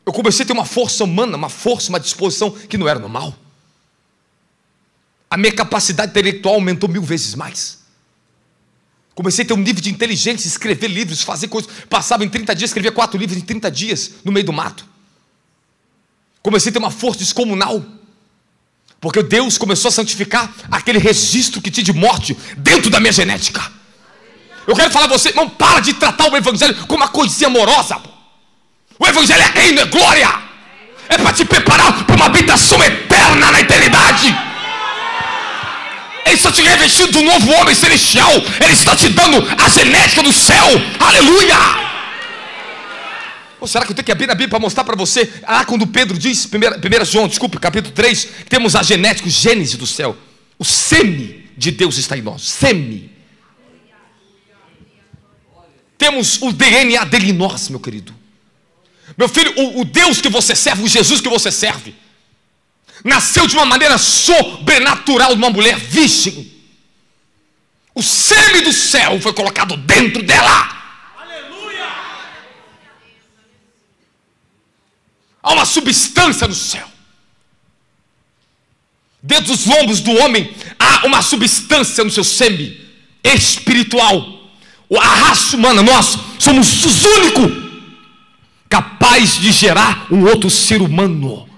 Eu comecei a ter uma força humana, uma força, uma disposição que não era normal. A minha capacidade intelectual aumentou 1000 vezes mais. Comecei a ter um nível de inteligência, escrever livros, fazer coisas. Passava em 30 dias, escrevia 4 livros em 30 dias, no meio do mato. Comecei a ter uma força descomunal. Porque Deus começou a santificar aquele registro que tinha de morte dentro da minha genética. Eu quero falar a você, irmão, para de tratar o evangelho como uma coisinha amorosa. O evangelho é reino, é glória. É para te preparar para uma habitação eterna na eternidade. Ele está te revestindo do novo homem celestial. Ele está te dando a genética do céu. Aleluia! Ou será que eu tenho que abrir a Bíblia para mostrar para você? Quando Pedro diz, 1 João, capítulo 3, que temos a genética, o gênese do céu. O sêmen de Deus está em nós. Sêmen. Temos o DNA dele em nós, meu querido. Meu filho, o Deus que você serve, o Jesus que você serve, nasceu de uma maneira sobrenatural de uma mulher virgem. O sêmen do céu foi colocado dentro dela. Aleluia! Há uma substância no céu. Dentro dos lombos do homem há uma substância no seu sêmen espiritual. A raça humana, nós somos os únicos capazes de gerar um outro ser humano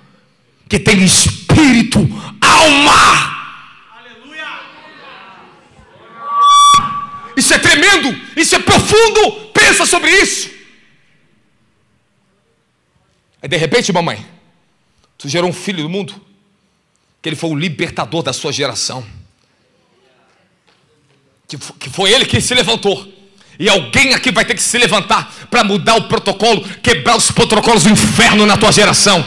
que tem espírito, alma. Aleluia! Isso é tremendo, isso é profundo. Pensa sobre isso. Aí de repente, mamãe, tu gerou um filho do mundo, que ele foi o libertador da sua geração, que foi ele que se levantou. E alguém aqui vai ter que se levantar para mudar o protocolo, quebrar os protocolos do inferno na tua geração,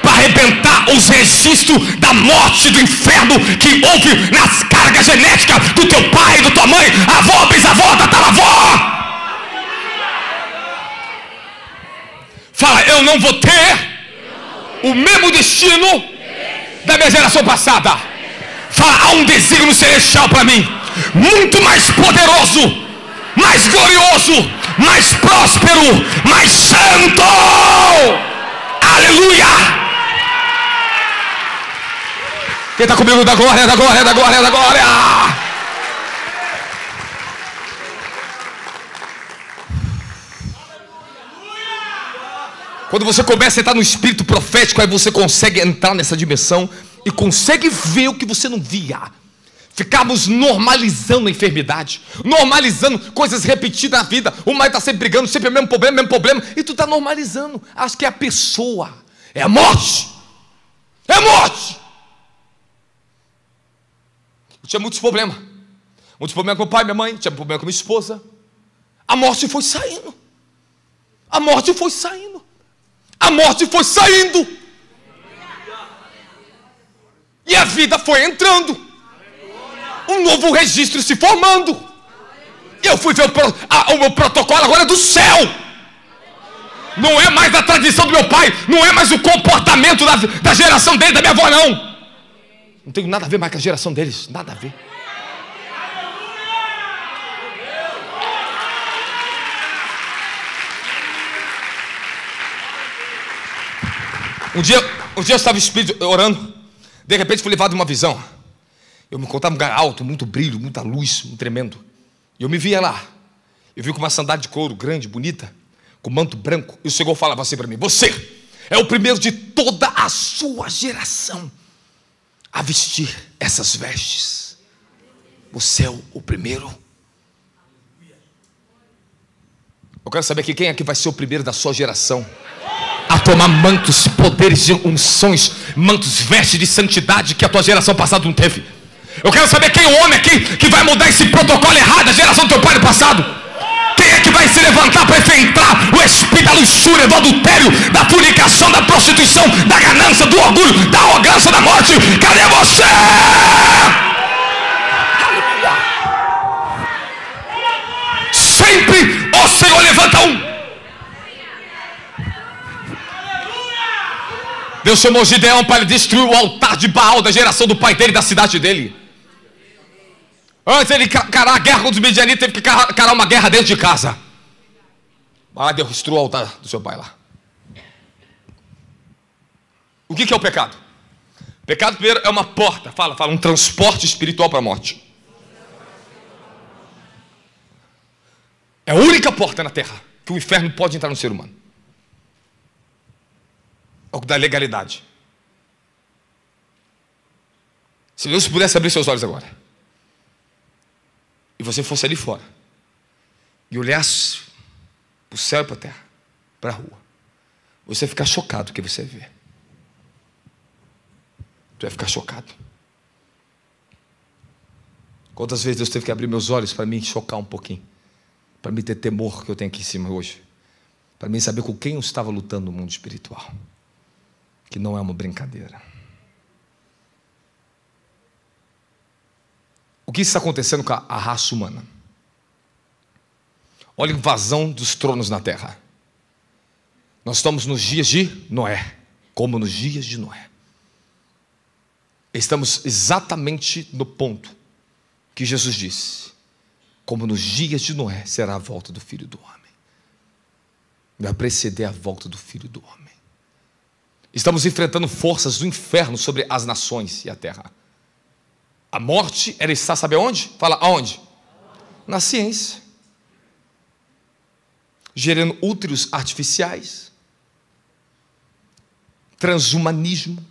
para arrebentar os registros da morte do inferno que houve nas cargas genéticas do teu pai, da tua mãe, avó, bisavó, tataravó. Fala, eu não vou ter o mesmo destino da minha geração passada. Fala, há um desígnio celestial para mim, muito mais poderoso, mais glorioso, mais próspero, mais santo. Aleluia! Quem está comigo? Da glória, da glória, da glória, da glória. Quando você começa a entrar no espírito profético, aí você consegue entrar nessa dimensão e consegue ver o que você não via. Ficamos normalizando a enfermidade, normalizando coisas repetidas na vida. O marido está sempre brigando, sempre o mesmo problema, e tu está normalizando. Acho que é a pessoa, é a morte, é a morte. Eu tinha muitos problemas com meu pai, minha mãe, tinha problema com minha esposa. A morte foi saindo, a morte foi saindo, a morte foi saindo, e a vida foi entrando. Um novo registro se formando. E eu fui ver o meu protocolo agora é do céu. Não é mais da tradição do meu pai, não é mais o comportamento da geração dele, da minha avó, não. Não tenho nada a ver mais com a geração deles, nada a ver. Um dia eu estava orando, de repente fui levado a uma visão. Eu me encontrava um lugar alto, muito brilho, muita luz, muito tremendo. E eu me via lá. Eu vi com uma sandália de couro grande, bonita, com manto branco. E o Senhor falava assim para mim: você é o primeiro de toda a sua geração a vestir essas vestes. Você é o primeiro. Eu quero saber aqui, quem aqui vai ser o primeiro da sua geração a tomar mantos, poderes de unções, mantos, vestes de santidade que a tua geração passada não teve. Eu quero saber quem é o homem aqui que vai mudar esse protocolo errado da geração do teu pai do passado. Quem é que vai se levantar para enfrentar o espírito da luxúria, do adultério, da fornicação, da prostituição, da ganância, do orgulho, da arrogância, da morte? Cadê você? Deus chamou Gideão para destruir o altar de Baal da geração do pai dele e da cidade dele. Antes ele encarar a guerra contra os midianitas, teve que encarar uma guerra dentro de casa. Ah, Deus destruiu o altar do seu pai lá. O que é o pecado? Pecado, primeiro, é uma porta. Fala, um transporte espiritual para a morte. É a única porta na terra que o inferno pode entrar no ser humano. É o da legalidade. Se Deus pudesse abrir seus olhos agora, e você fosse ali fora, e olhasse para o céu e para a terra, para a rua, você ia ficar chocado com o que você vê. Tu ia ficar chocado. Quantas vezes Deus teve que abrir meus olhos para me chocar um pouquinho, para me ter temor que eu tenho aqui em cima hoje, para mim saber com quem eu estava lutando no mundo espiritual, que não é uma brincadeira. O que está acontecendo com a raça humana? Olha a invasão dos tronos na terra. Nós estamos nos dias de Noé, como nos dias de Noé. Estamos exatamente no ponto que Jesus disse: como nos dias de Noé será a volta do Filho do Homem. Vai preceder a volta do Filho do Homem. Estamos enfrentando forças do inferno sobre as nações e a terra. A morte, ela está, sabe aonde? Fala, aonde? Na ciência. Gerando úteros artificiais. Transhumanismo,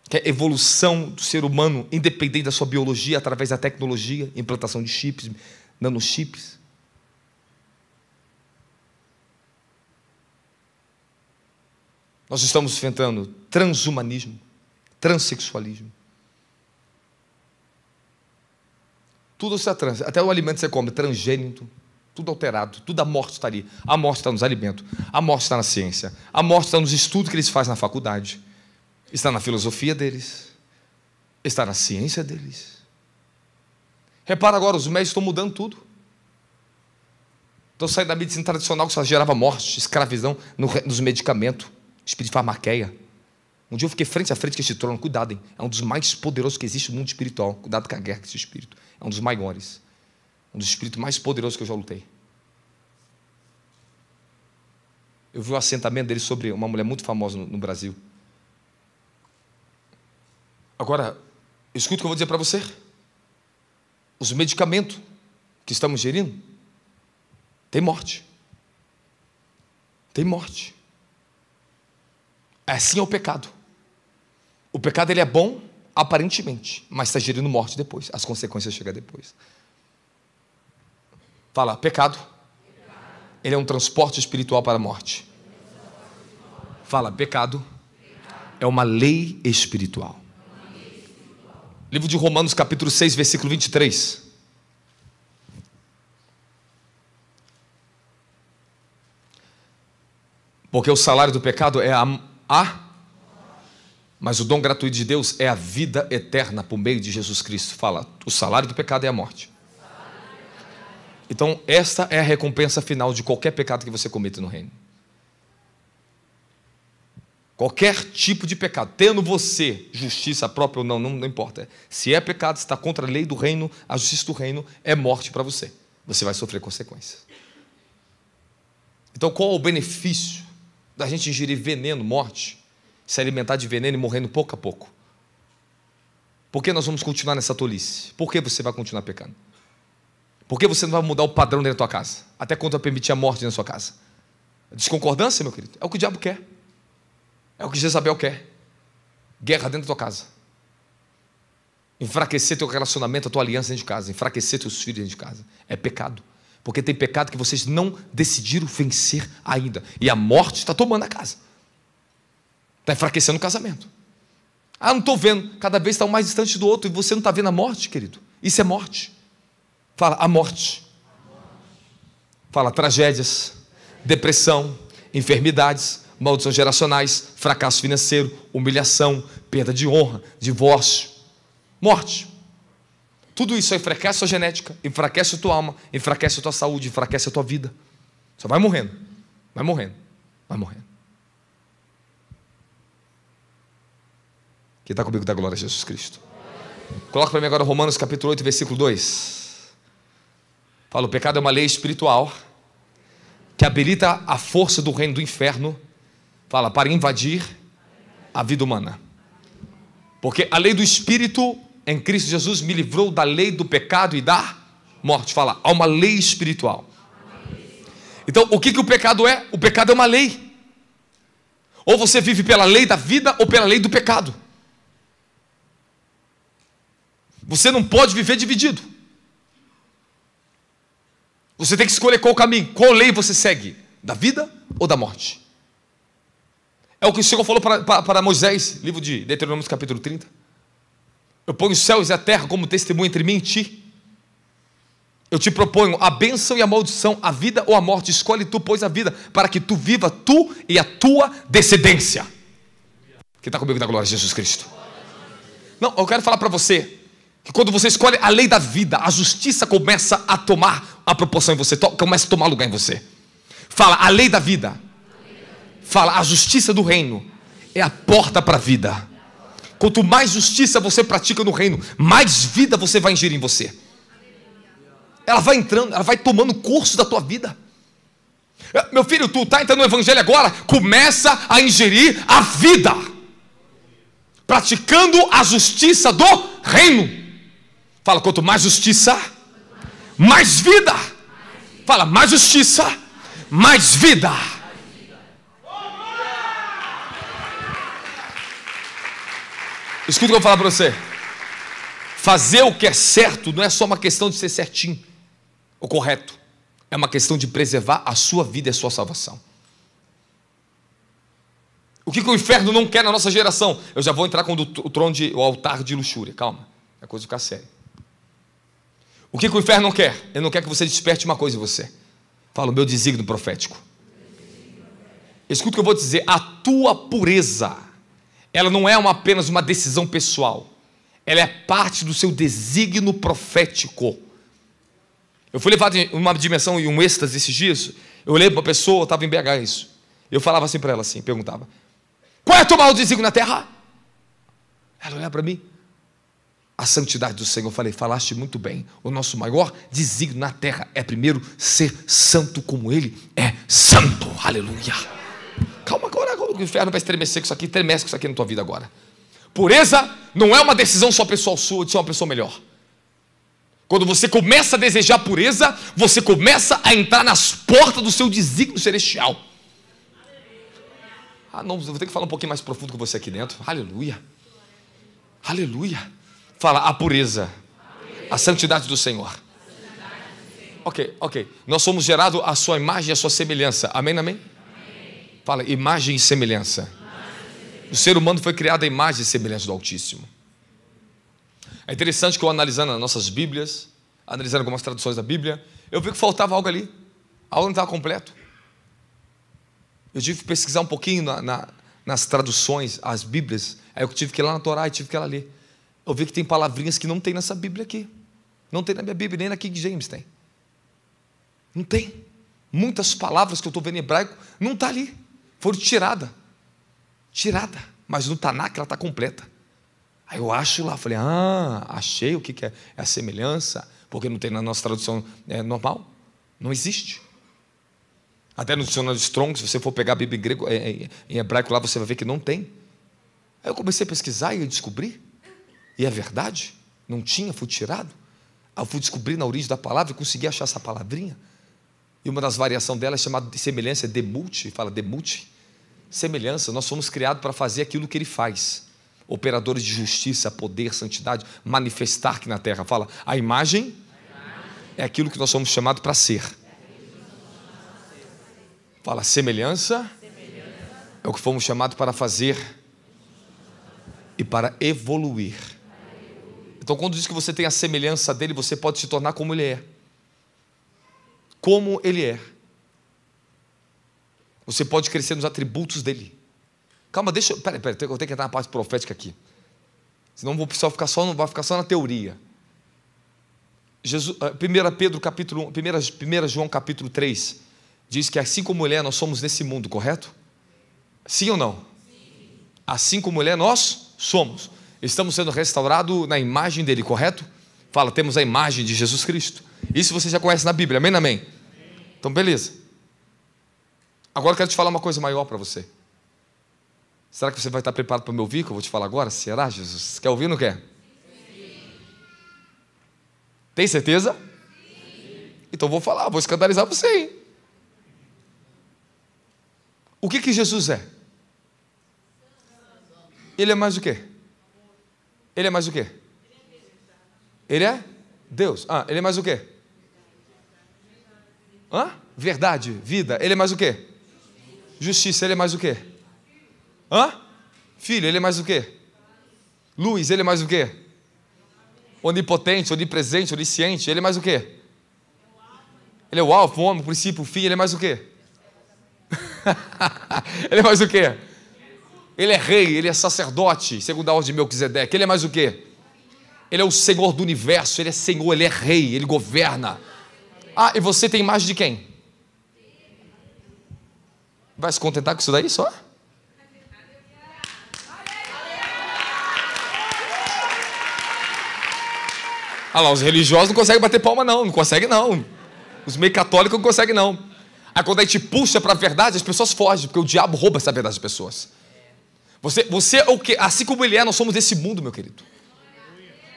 que é a evolução do ser humano, independente da sua biologia, através da tecnologia, implantação de chips, nanochips. Nós estamos enfrentando transhumanismo, transexualismo. Tudo está trans, até o alimento que você come, transgênito, tudo alterado, tudo a morte está ali. A morte está nos alimentos, a morte está na ciência, a morte está nos estudos que eles fazem na faculdade, está na filosofia deles, está na ciência deles. Repara agora, os médicos estão mudando tudo. Estão saindo da medicina tradicional, que só gerava morte, escravidão nos medicamentos, espírito de farmaqueia. Um dia eu fiquei frente a frente com esse trono, cuidado, hein? É um dos mais poderosos que existe no mundo espiritual. Cuidado com a guerra com esse espírito. É um dos maiores. Um dos espíritos mais poderosos que eu já lutei. Eu vi o assentamento dele sobre uma mulher muito famosa no Brasil. Agora, escuta o que eu vou dizer para você. Os medicamentos que estamos ingerindo tem morte. Tem morte. Assim é o pecado. O pecado ele é bom, aparentemente, mas está gerindo morte depois. As consequências chegam depois. Fala, pecado. Ele é um transporte espiritual para a morte. Fala, pecado é uma lei espiritual. Livro de Romanos, capítulo 6, versículo 23. Porque o salário do pecado é mas o dom gratuito de Deus é a vida eterna por meio de Jesus Cristo. Fala, o salário do pecado é a morte. Então, esta é a recompensa final de qualquer pecado que você cometa no reino. Qualquer tipo de pecado, tendo você justiça própria ou não, não importa. Se é pecado, está contra a lei do reino, a justiça do reino é morte para você. Você vai sofrer consequências. Então, qual é o benefício da gente ingerir veneno, morte, se alimentar de veneno e morrendo pouco a pouco? Por que nós vamos continuar nessa tolice? Por que você vai continuar pecando? Por que você não vai mudar o padrão dentro da tua casa? Até quando vai permitir a morte na sua casa? Desconcordância, meu querido? É o que o diabo quer. É o que Jezabel quer. Guerra dentro da tua casa. Enfraquecer teu relacionamento, a tua aliança dentro de casa. Enfraquecer teus filhos dentro de casa. É pecado. Porque tem pecado que vocês não decidiram vencer ainda. E a morte está tomando a casa. Está enfraquecendo o casamento. Ah, não estou vendo. Cada vez está um mais distante do outro. E você não está vendo a morte, querido. Isso é morte. Fala, a morte. Fala, tragédias, depressão, enfermidades, maldições geracionais, fracasso financeiro, humilhação, perda de honra, divórcio, morte. Tudo isso enfraquece a sua genética, enfraquece a tua alma, enfraquece a tua saúde, enfraquece a tua vida. Só vai morrendo, vai morrendo, vai morrendo. Quem está comigo dá glória a Jesus Cristo. Coloca para mim agora Romanos capítulo 8, versículo 2. Fala, o pecado é uma lei espiritual que habilita a força do reino do inferno, fala, para invadir a vida humana. Porque a lei do Espírito em Cristo Jesus me livrou da lei do pecado e da morte. Fala, há uma lei espiritual. Então, o que o pecado é? O pecado é uma lei. Ou você vive pela lei da vida ou pela lei do pecado. Você não pode viver dividido. Você tem que escolher qual caminho, qual lei você segue, da vida ou da morte. É o que o Senhor falou para Moisés, livro de Deuteronômio capítulo 30. Eu ponho os céus e a terra como testemunho entre mim e ti. Eu te proponho a bênção e a maldição, a vida ou a morte. Escolhe tu, pois, a vida, para que tu viva, tu e a tua descendência. Quem está comigo da glória, Jesus Cristo? Não, eu quero falar para você que quando você escolhe a lei da vida, a justiça começa a tomar a proporção em você, começa a tomar lugar em você. Fala, a lei da vida. Fala, a justiça do reino é a porta para a vida. Quanto mais justiça você pratica no reino, mais vida você vai ingerir em você. Ela vai entrando, ela vai tomando curso da tua vida. Meu filho, tu está entrando no evangelho agora, começa a ingerir a vida, praticando a justiça do reino. Fala, quanto mais justiça, mais vida. Fala, mais justiça, mais vida. Escuta o que eu vou falar para você. Fazer o que é certo não é só uma questão de ser certinho ou correto. É uma questão de preservar a sua vida e a sua salvação. O que o inferno não quer na nossa geração? Eu já vou entrar com o altar de luxúria. Calma, é coisa de ficar séria. O que o inferno não quer? Ele não quer que você desperte uma coisa em você. Fala, o meu desígnio profético. Escuta o que eu vou dizer. A tua pureza, ela não é apenas uma decisão pessoal. Ela é parte do seu desígnio profético. Eu fui levado em uma dimensão e um êxtase esses dias. Eu olhei para uma pessoa, eu estava em BH isso. Eu falava assim para ela, assim, perguntava: qual é o teu maior desígnio na terra? Ela olhava para mim: a santidade do Senhor. Eu falei: falaste muito bem. O nosso maior desígnio na terra é primeiro ser santo como Ele é santo. Aleluia. Calma agora, o inferno vai estremecer com isso aqui. Estremece com isso aqui na tua vida agora. Pureza não é uma decisão só pessoal sua de ser uma pessoa melhor. Quando você começa a desejar pureza, você começa a entrar nas portas do seu desígnio celestial. Ah, não, eu vou ter que falar um pouquinho mais profundo com você aqui dentro. Aleluia. Aleluia. Fala, a pureza, a santidade do Senhor. Ok. Nós somos gerados à sua imagem e à sua semelhança. Amém, amém? Fala, imagem e semelhança. O ser humano foi criado à imagem e semelhança do Altíssimo. É interessante que eu, analisando as nossas Bíblias, analisando algumas traduções da Bíblia, eu vi que faltava algo ali. Algo não estava completo. Eu tive que pesquisar um pouquinho nas traduções, as Bíblias. Aí eu tive que ir lá na Torá e tive que ir lá ler. Eu vi que tem palavrinhas que não tem nessa Bíblia aqui. Não tem na minha Bíblia, nem na King James tem. Não tem. Muitas palavras que eu estou vendo em hebraico não está ali. Foram tiradas. Mas no Tanakh ela está completa. Aí eu acho lá, falei, achei o que é a semelhança, porque não tem na nossa tradução normal. Não existe. Até no dicionário de Strong, se você for pegar a Bíblia em grego, em hebraico lá, você vai ver que não tem. Aí eu comecei a pesquisar e eu descobri. E é verdade, não tinha, foi tirado. Aí eu fui descobrir na origem da palavra e consegui achar essa palavrinha. E uma das variações dela é chamada de semelhança, demute, fala demute. Semelhança, nós fomos criados para fazer aquilo que Ele faz. Operadores de justiça, poder, santidade, manifestar aqui na terra. Fala, a imagem é aquilo que nós somos chamados para ser. Fala, semelhança é o que fomos chamados para fazer e para evoluir. Então, quando diz que você tem a semelhança dele, você pode se tornar como ele é. Como ele é. Você pode crescer nos atributos dele. Calma, peraí, eu tenho que entrar na parte profética aqui. Senão não vai ficar só na teoria. 1 Pedro capítulo 1 João capítulo 3 diz que assim como mulher nós somos nesse mundo, correto? Sim ou não? Sim. Assim como mulher nós somos. Estamos sendo restaurados na imagem dele, correto? Fala, temos a imagem de Jesus Cristo. Isso você já conhece na Bíblia, amém, amém? Então beleza. Agora eu quero te falar uma coisa maior para você. Será que você vai estar preparado para me ouvir, que eu vou te falar agora? Será, Jesus? Quer ouvir ou não quer? Sim. Tem certeza? Sim. Então vou falar, vou escandalizar você, hein? O que Jesus é? Ele é mais o quê? Ele é mais o quê? Ele é Deus. Ele é mais o quê? Verdade, vida. Ele é mais o quê? Justiça. Ele é mais o quê? Filho. Ele é mais o quê? Luz. Ele é mais o quê? Onipotente, onipresente, onisciente. Ele é mais o quê? Ele é o alfa, o homem, o princípio, o fim. Ele é mais o quê? Ele é mais o quê? Ele é rei, ele é sacerdote, segundo a ordem de Melquisedeque. Ele é mais o quê? Ele é o Senhor do universo, ele é Senhor, ele é rei, ele governa. E você tem imagem de quem? Vai se contentar com isso daí só? Lá, os religiosos não conseguem bater palma não conseguem não. Os meio católicos não conseguem não. Aí quando a gente puxa para a verdade, as pessoas fogem, porque o diabo rouba essa verdade das pessoas. Você é o que? Assim como ele é, nós somos desse mundo, meu querido.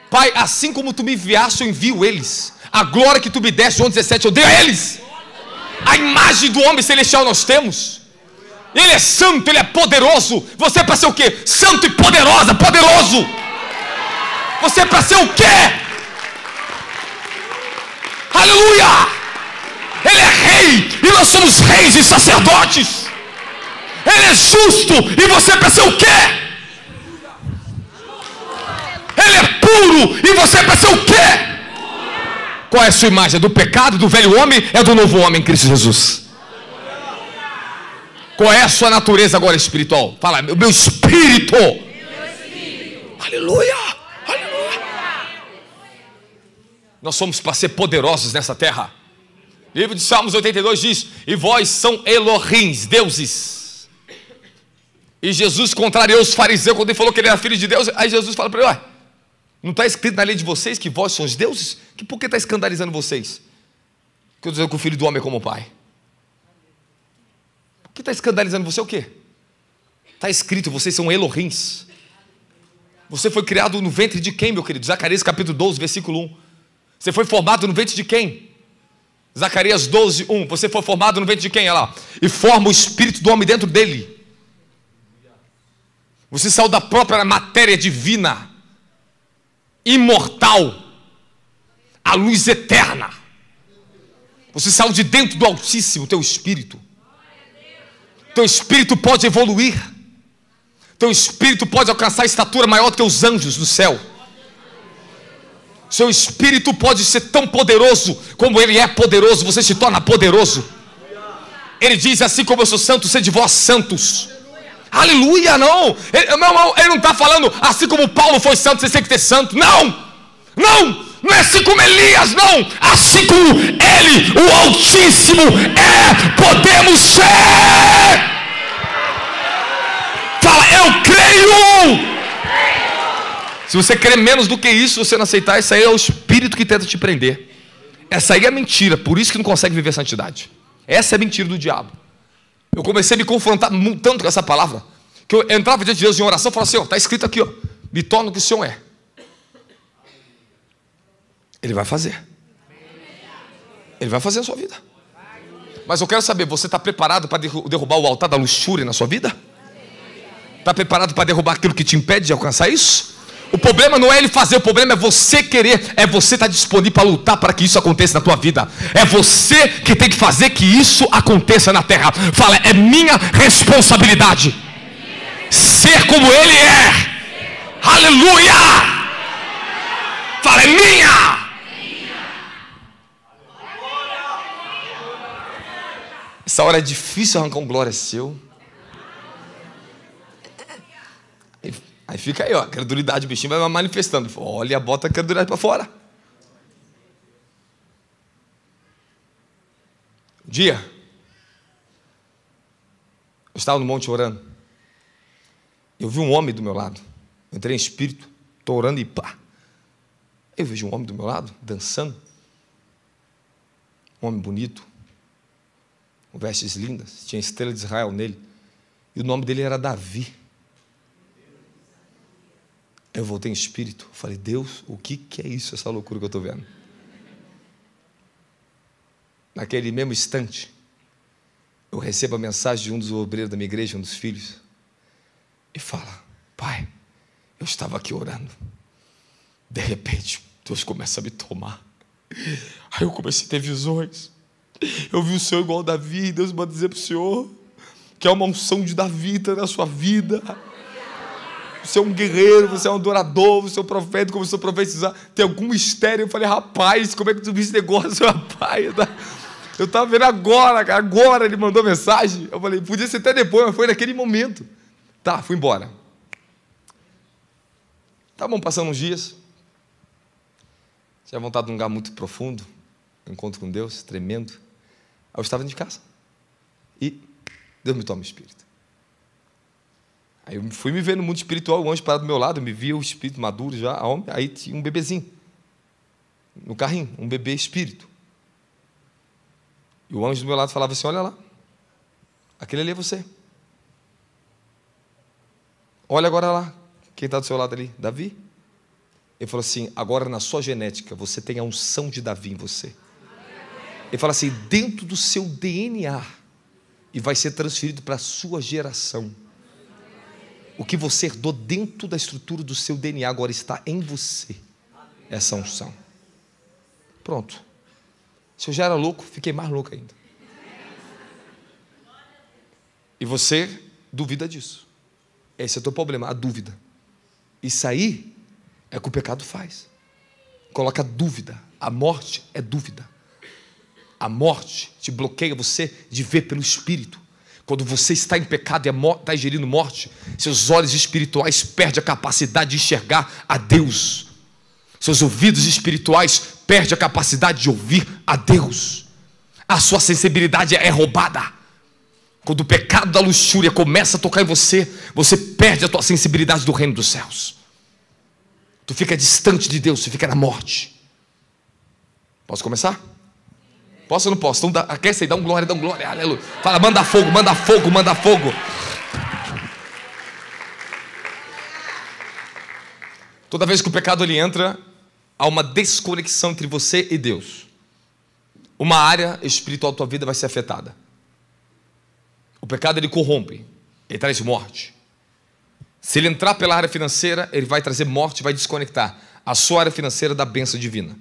Pai, assim como tu me enviaste, eu envio eles. A glória que tu me deste, João 17, eu dei a eles. A imagem do homem celestial nós temos. Ele é santo, ele é poderoso. Você é para ser o quê? Santo e poderosa, poderoso. Você é para ser o quê? Aleluia! Ele é rei, e nós somos reis e sacerdotes. Ele é justo, e você é para ser o quê? Ele é puro, e você é para ser o quê? Qual é a sua imagem? É do pecado, do velho homem? É do novo homem em Cristo Jesus? Qual é a sua natureza agora espiritual? Fala, meu espírito. Aleluia, aleluia. Nós somos para ser poderosos nessa terra. O livro de Salmos 82 diz: e vós são Elohims, deuses. E Jesus contrariou os fariseus quando ele falou que ele era filho de Deus. Aí Jesus fala para ele: não está escrito na lei de vocês que vós sois deuses? Por que está escandalizando vocês? Que eu estou dizendo que o filho do homem é como o pai. Por que está escandalizando você o quê? Está escrito, vocês são Elohims. Você foi criado no ventre de quem, meu querido? Zacarias capítulo 12, versículo 1. Você foi formado no ventre de quem? Zacarias 12, 1. Você foi formado no ventre de quem? Olha lá. E forma o espírito do homem dentro dele. Você saiu da própria matéria divina, imortal, a luz eterna. Você saiu de dentro do Altíssimo, teu espírito. Teu espírito pode evoluir. Teu espírito pode alcançar a estatura maior do que os anjos do céu. Seu espírito pode ser tão poderoso como ele é poderoso. Você se torna poderoso. Ele diz: assim como eu sou santo, sede vós santos. Aleluia, não. Ele não está falando assim como Paulo foi santo, você tem que ter santo. Não, não é assim como Elias, não. Assim como ele, o Altíssimo, podemos ser. Fala, eu creio. Se você crer menos do que isso, você não aceitar, isso aí é o espírito que tenta te prender. Essa aí é mentira, por isso que não consegue viver santidade. Essa é a mentira do diabo. Eu comecei a me confrontar tanto com essa palavra, que eu entrava diante de Deus em oração e falava: Senhor, está escrito aqui, me torna o que o Senhor é. Ele vai fazer. Ele vai fazer na sua vida. Mas eu quero saber, você está preparado para derrubar o altar da luxúria na sua vida? Está preparado para derrubar aquilo que te impede de alcançar isso? O problema não é ele fazer, o problema é você querer, é você estar disponível para lutar para que isso aconteça na tua vida. É você que tem que fazer que isso aconteça na terra. Fala, é minha responsabilidade ser como ele é. Aleluia! Fala, é minha. Essa hora é difícil arrancar um glória seu. Aí fica aí, a credulidade, o bichinho vai manifestando. Olha, bota a credulidade para fora. Um dia, eu estava no monte orando. Eu vi um homem do meu lado. Eu entrei em espírito. Estou orando e pá. Eu vejo um homem do meu lado, dançando. Um homem bonito, com vestes lindas, tinha a estrela de Israel nele. E o nome dele era Davi. Eu voltei em espírito. Falei, Deus, o que é isso, essa loucura que eu estou vendo? Naquele mesmo instante, eu recebo a mensagem de um dos obreiros da minha igreja, um dos filhos, e fala, pai, eu estava aqui orando. De repente, Deus começa a me tomar. Aí eu comecei a ter visões. Eu vi o Senhor igual Davi. Deus manda dizer para o Senhor que é uma unção de Davi na sua vida. Você é um guerreiro, você é um adorador, você é um profeta, começou a profetizar. Tem algum mistério? Eu falei, rapaz, como é que tu viu esse negócio, rapaz? Eu estava vendo agora ele mandou mensagem. Eu falei, podia ser até depois, mas foi naquele momento. Tá, fui embora. Tá bom, passando uns dias. Tinha vontade de um lugar muito profundo, um encontro com Deus, tremendo. Aí eu estava dentro de casa. E Deus me toma o espírito. Aí eu fui me ver no mundo espiritual, o anjo parado do meu lado, eu me via o espírito maduro já, aí tinha um bebezinho, no carrinho, um bebê espírito. E o anjo do meu lado falava assim, olha lá, aquele ali é você. Olha agora lá, quem está do seu lado ali? Davi. Ele falou assim, agora na sua genética, você tem a unção de Davi em você. Ele fala assim, dentro do seu DNA, e vai ser transferido para a sua geração. O que você herdou dentro da estrutura do seu DNA, agora está em você, essa unção. Pronto. Se eu já era louco, fiquei mais louco ainda. E você duvida disso. Esse é o teu problema, a dúvida. Isso aí é o que o pecado faz. Coloca dúvida. A morte é dúvida. A morte te bloqueia você de ver pelo Espírito. Quando você está em pecado e está ingerindo morte, seus olhos espirituais perdem a capacidade de enxergar a Deus. Seus ouvidos espirituais perdem a capacidade de ouvir a Deus. A sua sensibilidade é roubada. Quando o pecado da luxúria começa a tocar em você, você perde a tua sensibilidade do reino dos céus. Tu fica distante de Deus, tu fica na morte. Posso começar? Posso ou não posso? Então aquece aí, dá um glória, aleluia. Fala, manda fogo, manda fogo, manda fogo. Toda vez que o pecado ele entra, há uma desconexão entre você e Deus. Uma área espiritual da tua vida vai ser afetada. O pecado ele corrompe, ele traz morte. Se ele entrar pela área financeira, ele vai trazer morte, vai desconectar a sua área financeira da bênção divina.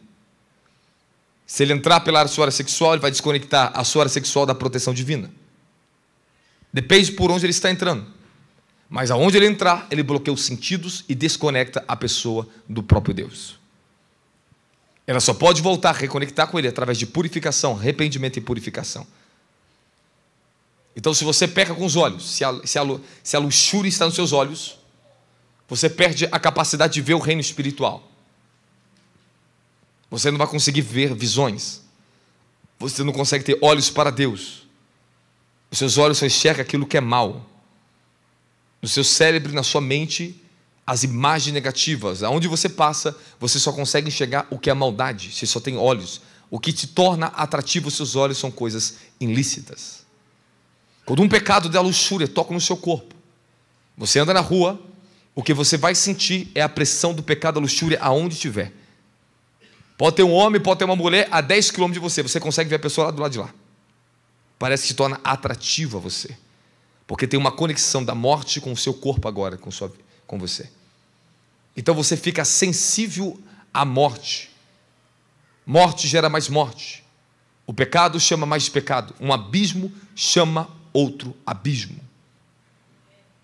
Se ele entrar pela sua área sexual, ele vai desconectar a sua área sexual da proteção divina. Depende por onde ele está entrando. Mas aonde ele entrar, ele bloqueia os sentidos e desconecta a pessoa do próprio Deus. Ela só pode voltar a reconectar com ele através de purificação, arrependimento e purificação. Então, se você peca com os olhos, se a luxúria está nos seus olhos, você perde a capacidade de ver o reino espiritual. Você não vai conseguir ver visões. Você não consegue ter olhos para Deus. Os seus olhos só enxergam aquilo que é mal. No seu cérebro e na sua mente, as imagens negativas. Aonde você passa, você só consegue enxergar o que é maldade. Você só tem olhos. O que te torna atrativo os seus olhos são coisas ilícitas. Quando um pecado da luxúria toca no seu corpo, você anda na rua, o que você vai sentir é a pressão do pecado da luxúria aonde estiver. Pode ter um homem, pode ter uma mulher a 10 km de você, você consegue ver a pessoa lá do lado de lá. Parece que se torna atrativo a você, porque tem uma conexão da morte com o seu corpo agora, com você. Então você fica sensível à morte. Morte gera mais morte. O pecado chama mais de pecado. Um abismo chama outro abismo.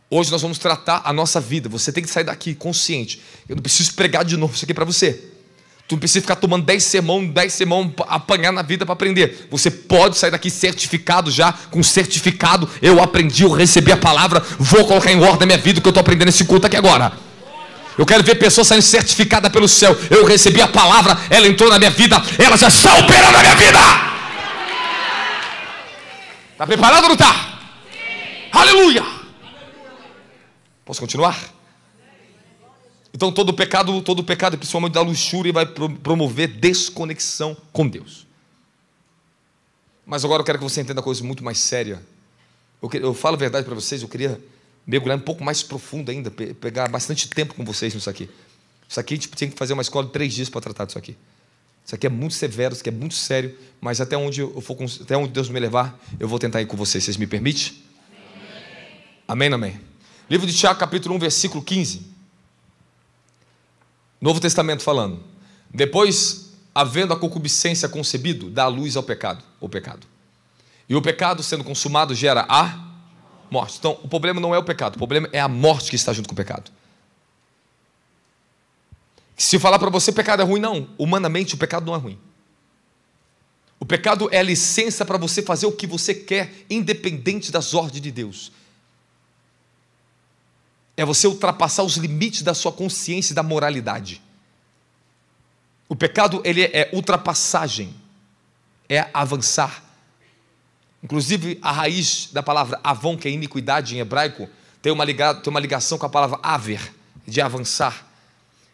Hoje nós vamos tratar a nossa vida. Você tem que sair daqui consciente. Eu não preciso pregar de novo isso aqui para você. Tu não precisa ficar tomando 10 sermão, apanhar na vida para aprender. Você pode sair daqui certificado já, com certificado. Eu aprendi, eu recebi a palavra, vou colocar em ordem a minha vida, o que eu estou aprendendo nesse culto aqui agora. Eu quero ver pessoas saindo certificadas pelo céu. Eu recebi a palavra, ela entrou na minha vida, ela já está operando na minha vida. Está preparado ou não está? Aleluia! Posso continuar? Então todo pecado, principalmente da luxúria, vai promover desconexão com Deus. Mas agora eu quero que você entenda uma coisa muito mais séria. Eu falo a verdade para vocês, eu queria mergulhar um pouco mais profundo ainda, pegar bastante tempo com vocês nisso aqui. Isso aqui a gente tinha que fazer uma escola de 3 dias para tratar disso aqui. Isso aqui é muito severo, isso aqui é muito sério, mas até onde Deus me levar, eu vou tentar ir com vocês. Vocês me permitem? Amém, amém. Livro de Tiago, capítulo 1, versículo 15. Novo Testamento falando. Depois, havendo a concupiscência concebido, dá luz ao pecado, o pecado. E o pecado, sendo consumado, gera a morte. Então, o problema não é o pecado, o problema é a morte que está junto com o pecado. Se eu falar para você pecado é ruim, não. Humanamente, o pecado não é ruim. O pecado é a licença para você fazer o que você quer, independente das ordens de Deus. É você ultrapassar os limites da sua consciência e da moralidade. O pecado, ele é ultrapassagem, é avançar. Inclusive, a raiz da palavra avon, que é iniquidade em hebraico, tem uma ligação com a palavra aver, de avançar.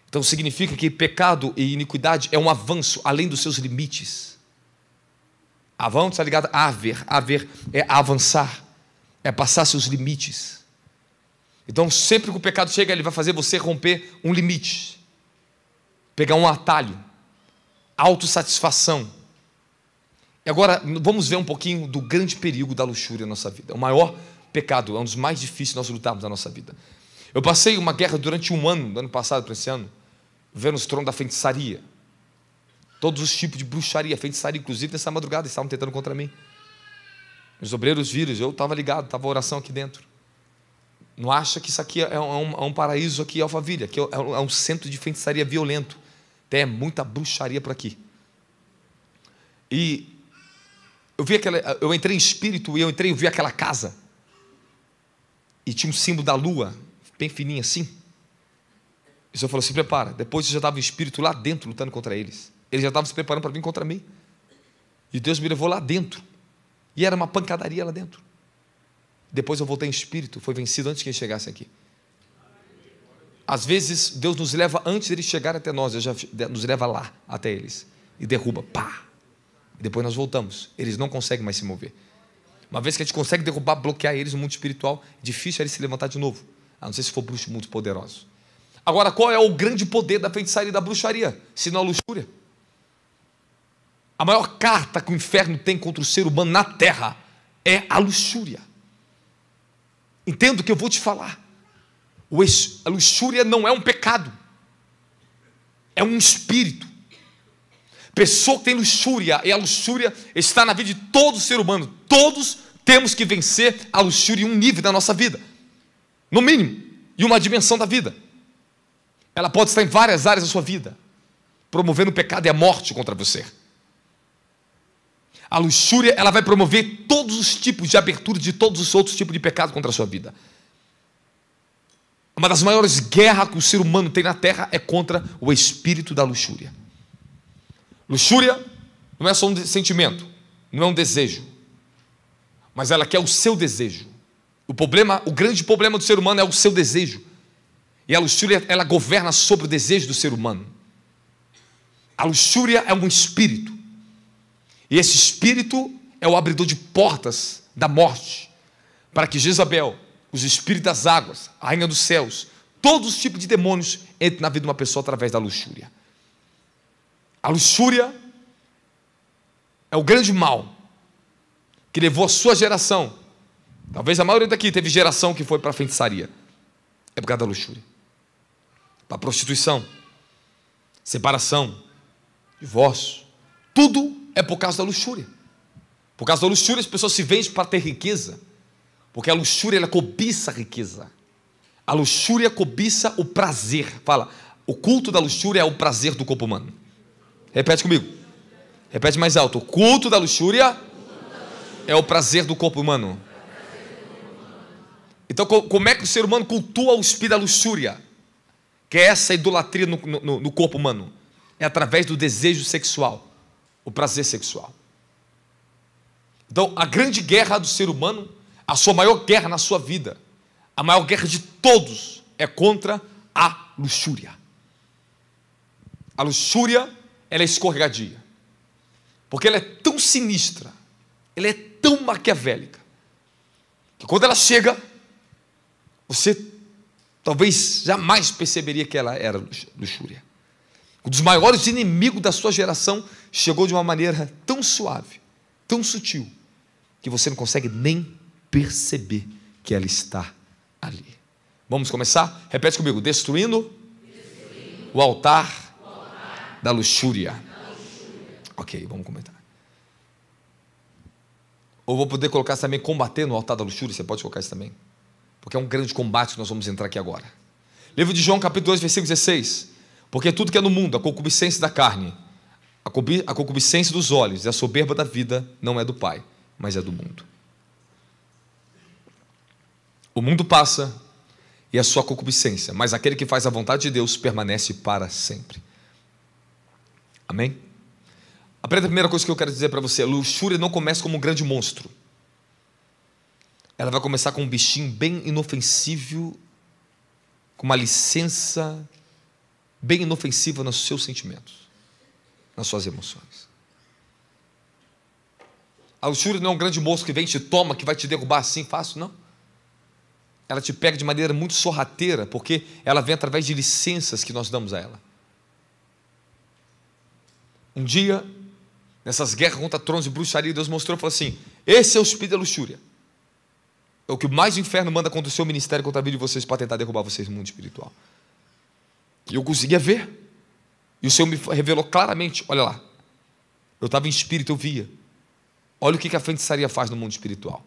Então significa que pecado e iniquidade é um avanço além dos seus limites. Avon está ligado a aver. Aver é avançar, é passar seus limites. Então sempre que o pecado chega, ele vai fazer você romper um limite, pegar um atalho, autossatisfação. E agora vamos ver um pouquinho do grande perigo da luxúria na nossa vida. O maior pecado, é um dos mais difíceis nós lutarmos na nossa vida. Eu passei uma guerra durante 1 ano, do ano passado para esse ano, vendo os tronos da feitiçaria. Todos os tipos de bruxaria, feitiçaria, inclusive nessa madrugada, eles estavam tentando contra mim. Os obreiros viram, eu estava ligado, estava a oração aqui dentro. Não acha que isso aqui é um paraíso aqui em Alphaville, aqui é um centro de feitiçaria violento. Tem muita bruxaria por aqui. E eu entrei em espírito e eu vi aquela casa. E tinha um símbolo da lua, bem fininho assim. E o Senhor falou: se prepara. Depois eu já estava em espírito lá dentro, lutando contra eles. Eles já estavam se preparando para vir contra mim. E Deus me levou lá dentro. E era uma pancadaria lá dentro. Depois eu voltei em espírito, foi vencido antes que eles chegassem aqui. Às vezes Deus nos leva antes de eles chegarem até nós, nos leva lá até eles. E derruba, pá. E depois nós voltamos. Eles não conseguem mais se mover. Uma vez que a gente consegue derrubar, bloquear eles no mundo espiritual, difícil é eles se levantar de novo. A não ser se for bruxo muito poderoso. Agora, qual é o grande poder da feitiçaria e da bruxaria? Se não a luxúria. A maior carta que o inferno tem contra o ser humano na terra é a luxúria. Entenda o que eu vou te falar. A luxúria não é um pecado, é um espírito. Pessoa que tem luxúria, e a luxúria está na vida de todo ser humano. Todos temos que vencer a luxúria em um nível da nossa vida, no mínimo, em uma dimensão da vida. Ela pode estar em várias áreas da sua vida, promovendo o pecado e a morte contra você. A luxúria, ela vai promover todos os tipos de abertura de todos os outros tipos de pecado contra a sua vida. Uma das maiores guerras que o ser humano tem na terra é contra o espírito da luxúria. Luxúria não é só um sentimento, não é um desejo, mas ela quer o seu desejo. O grande problema do ser humano é o seu desejo. E a luxúria, ela governa sobre o desejo do ser humano. A luxúria é um espírito. E esse espírito é o abridor de portas da morte, para que Jezabel, os espíritos das águas, a rainha dos céus, todos os tipos de demônios entrem na vida de uma pessoa através da luxúria. A luxúria é o grande mal que levou a sua geração. Talvez a maioria daqui teve geração que foi para a feitiçaria. É por causa da luxúria. Para a prostituição, separação, divórcio, tudo é por causa da luxúria. Por causa da luxúria as pessoas se vendem para ter riqueza, porque a luxúria, ela cobiça a riqueza. A luxúria cobiça o prazer. Fala, o culto da luxúria é o prazer do corpo humano. Repete comigo. Repete mais alto. O culto da luxúria é o prazer do corpo humano. Então, como é que o ser humano cultua o espírito da luxúria? Que é essa idolatria no corpo humano. É através do desejo sexual, o prazer sexual. Então, a grande guerra do ser humano, a sua maior guerra na sua vida, a maior guerra de todos, é contra a luxúria. A luxúria, ela é escorregadia, porque ela é tão sinistra, ela é tão maquiavélica, que quando ela chega, você talvez jamais perceberia que ela era luxúria. Um dos maiores inimigos da sua geração chegou de uma maneira tão suave, tão sutil, que você não consegue nem perceber que ela está ali. Vamos começar? Repete comigo: destruindo o altar da luxúria. Ok, vamos comentar. Ou vou poder colocar também combater no altar da luxúria. Você pode colocar isso também, porque é um grande combate que nós vamos entrar aqui agora. Livro de João, capítulo 2, versículo 16. Porque tudo que é no mundo, a concupiscência da carne, a concupiscência dos olhos e a soberba da vida, não é do Pai, mas é do mundo. O mundo passa e a sua concupiscência, mas aquele que faz a vontade de Deus permanece para sempre. Amém? A primeira coisa que eu quero dizer para você: a luxúria não começa como um grande monstro. Ela vai começar com um bichinho bem inofensivo, com uma licença bem inofensiva nos seus sentimentos, nas suas emoções. A luxúria não é um grande monstro que vem, te toma, que vai te derrubar assim fácil, não. Ela te pega de maneira muito sorrateira, porque ela vem através de licenças que nós damos a ela. Um dia, nessas guerras contra tronos e bruxaria, Deus mostrou e falou assim: esse é o espírito da luxúria. É o que mais o inferno manda contra o seu ministério, contra a vida de vocês, para tentar derrubar vocês no mundo espiritual. E eu conseguia ver. E o Senhor me revelou claramente: olha lá, eu estava em espírito, eu via. Olha o que a feitiçaria faz no mundo espiritual.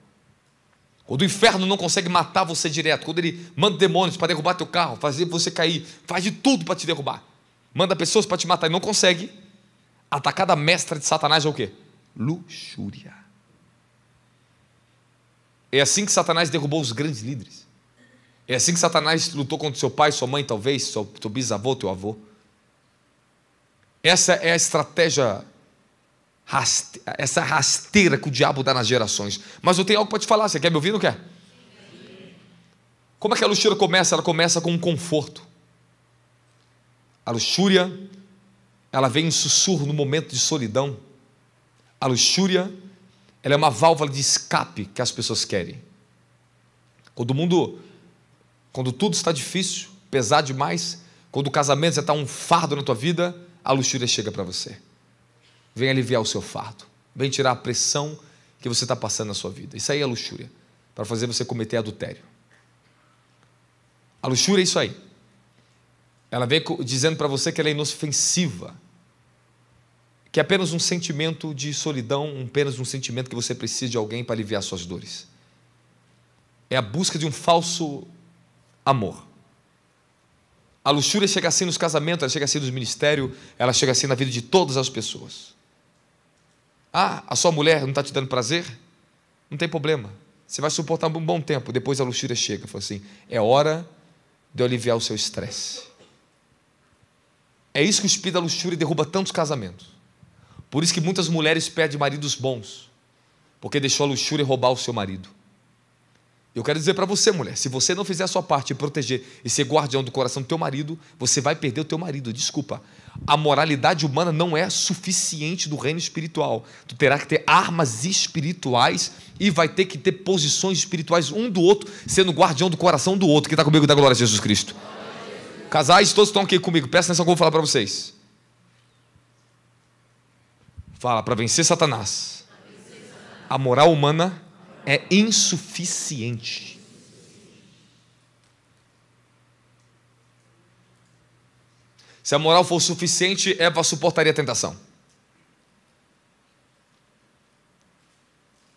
Quando o inferno não consegue matar você direto, quando ele manda demônios para derrubar teu carro, fazer você cair, faz de tudo para te derrubar, manda pessoas para te matar e não consegue, a atacada mestra de Satanás é o quê? Luxúria. É assim que Satanás derrubou os grandes líderes. É assim que Satanás lutou contra seu pai, sua mãe, talvez, seu bisavô, teu avô. Essa é a estratégia, essa rasteira que o diabo dá nas gerações. Mas eu tenho algo para te falar. Você quer me ouvir ou não quer? Como é que a luxúria começa? Ela começa com um conforto. A luxúria, ela vem em sussurro no momento de solidão. A luxúria, ela é uma válvula de escape que as pessoas querem. Quando tudo está difícil, pesado demais, quando o casamento já está um fardo na tua vida, a luxúria chega para você. Vem aliviar o seu fardo, vem tirar a pressão que você está passando na sua vida. Isso aí é luxúria, para fazer você cometer adultério. A luxúria é isso aí. Ela vem dizendo para você que ela é inofensiva, que é apenas um sentimento de solidão, apenas um sentimento que você precisa de alguém para aliviar suas dores. É a busca de um falso amor. A luxúria chega assim nos casamentos, ela chega assim nos ministérios, ela chega assim na vida de todas as pessoas. Ah, a sua mulher não está te dando prazer? Não tem problema, você vai suportar um bom tempo. Depois a luxúria chega e fala assim: é hora de eu aliviar o seu estresse. É isso que o espírito da luxúria derruba tantos casamentos. Por isso que muitas mulheres perdem maridos bons, porque deixou a luxúria roubar o seu marido. Eu quero dizer para você, mulher, se você não fizer a sua parte e proteger e ser guardião do coração do teu marido, você vai perder o teu marido. Desculpa, a moralidade humana não é suficiente do reino espiritual. Tu terá que ter armas espirituais e vai ter que ter posições espirituais um do outro, sendo guardião do coração do outro. Quem está comigo, dá glória a Jesus Cristo. Casais, todos estão aqui comigo, presta atenção que eu vou falar para vocês. Fala: para vencer Satanás, a moral humana é insuficiente. Se a moral for suficiente, Eva suportaria a tentação.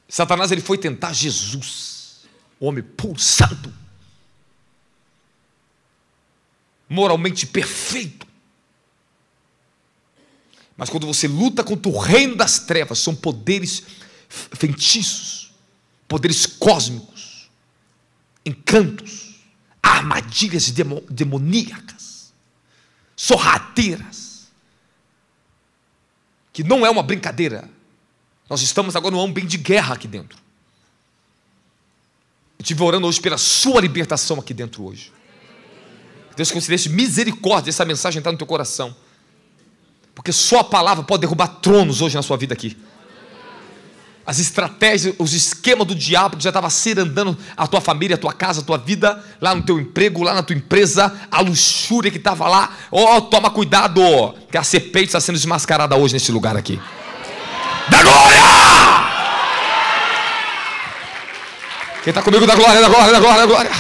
Satanás, ele foi tentar Jesus, homem puro, santo, moralmente perfeito. Mas quando você luta contra o reino das trevas, são poderes feitiços, poderes cósmicos, encantos, armadilhas demoníacas, sorrateiras, que não é uma brincadeira. Nós estamos agora num ambiente de guerra aqui dentro. Eu estive orando hoje pela sua libertação aqui dentro hoje. Deus concedesse misericórdia, essa mensagem entrar no teu coração. Porque só a palavra pode derrubar tronos hoje na sua vida aqui. As estratégias, os esquemas do diabo que já estava cirandando a tua família, a tua casa, a tua vida, lá no teu emprego, lá na tua empresa, a luxúria que estava lá. Toma cuidado, que a serpente está sendo desmascarada hoje nesse lugar aqui. Da glória! Quem está comigo, da glória, da glória, da glória, da glória.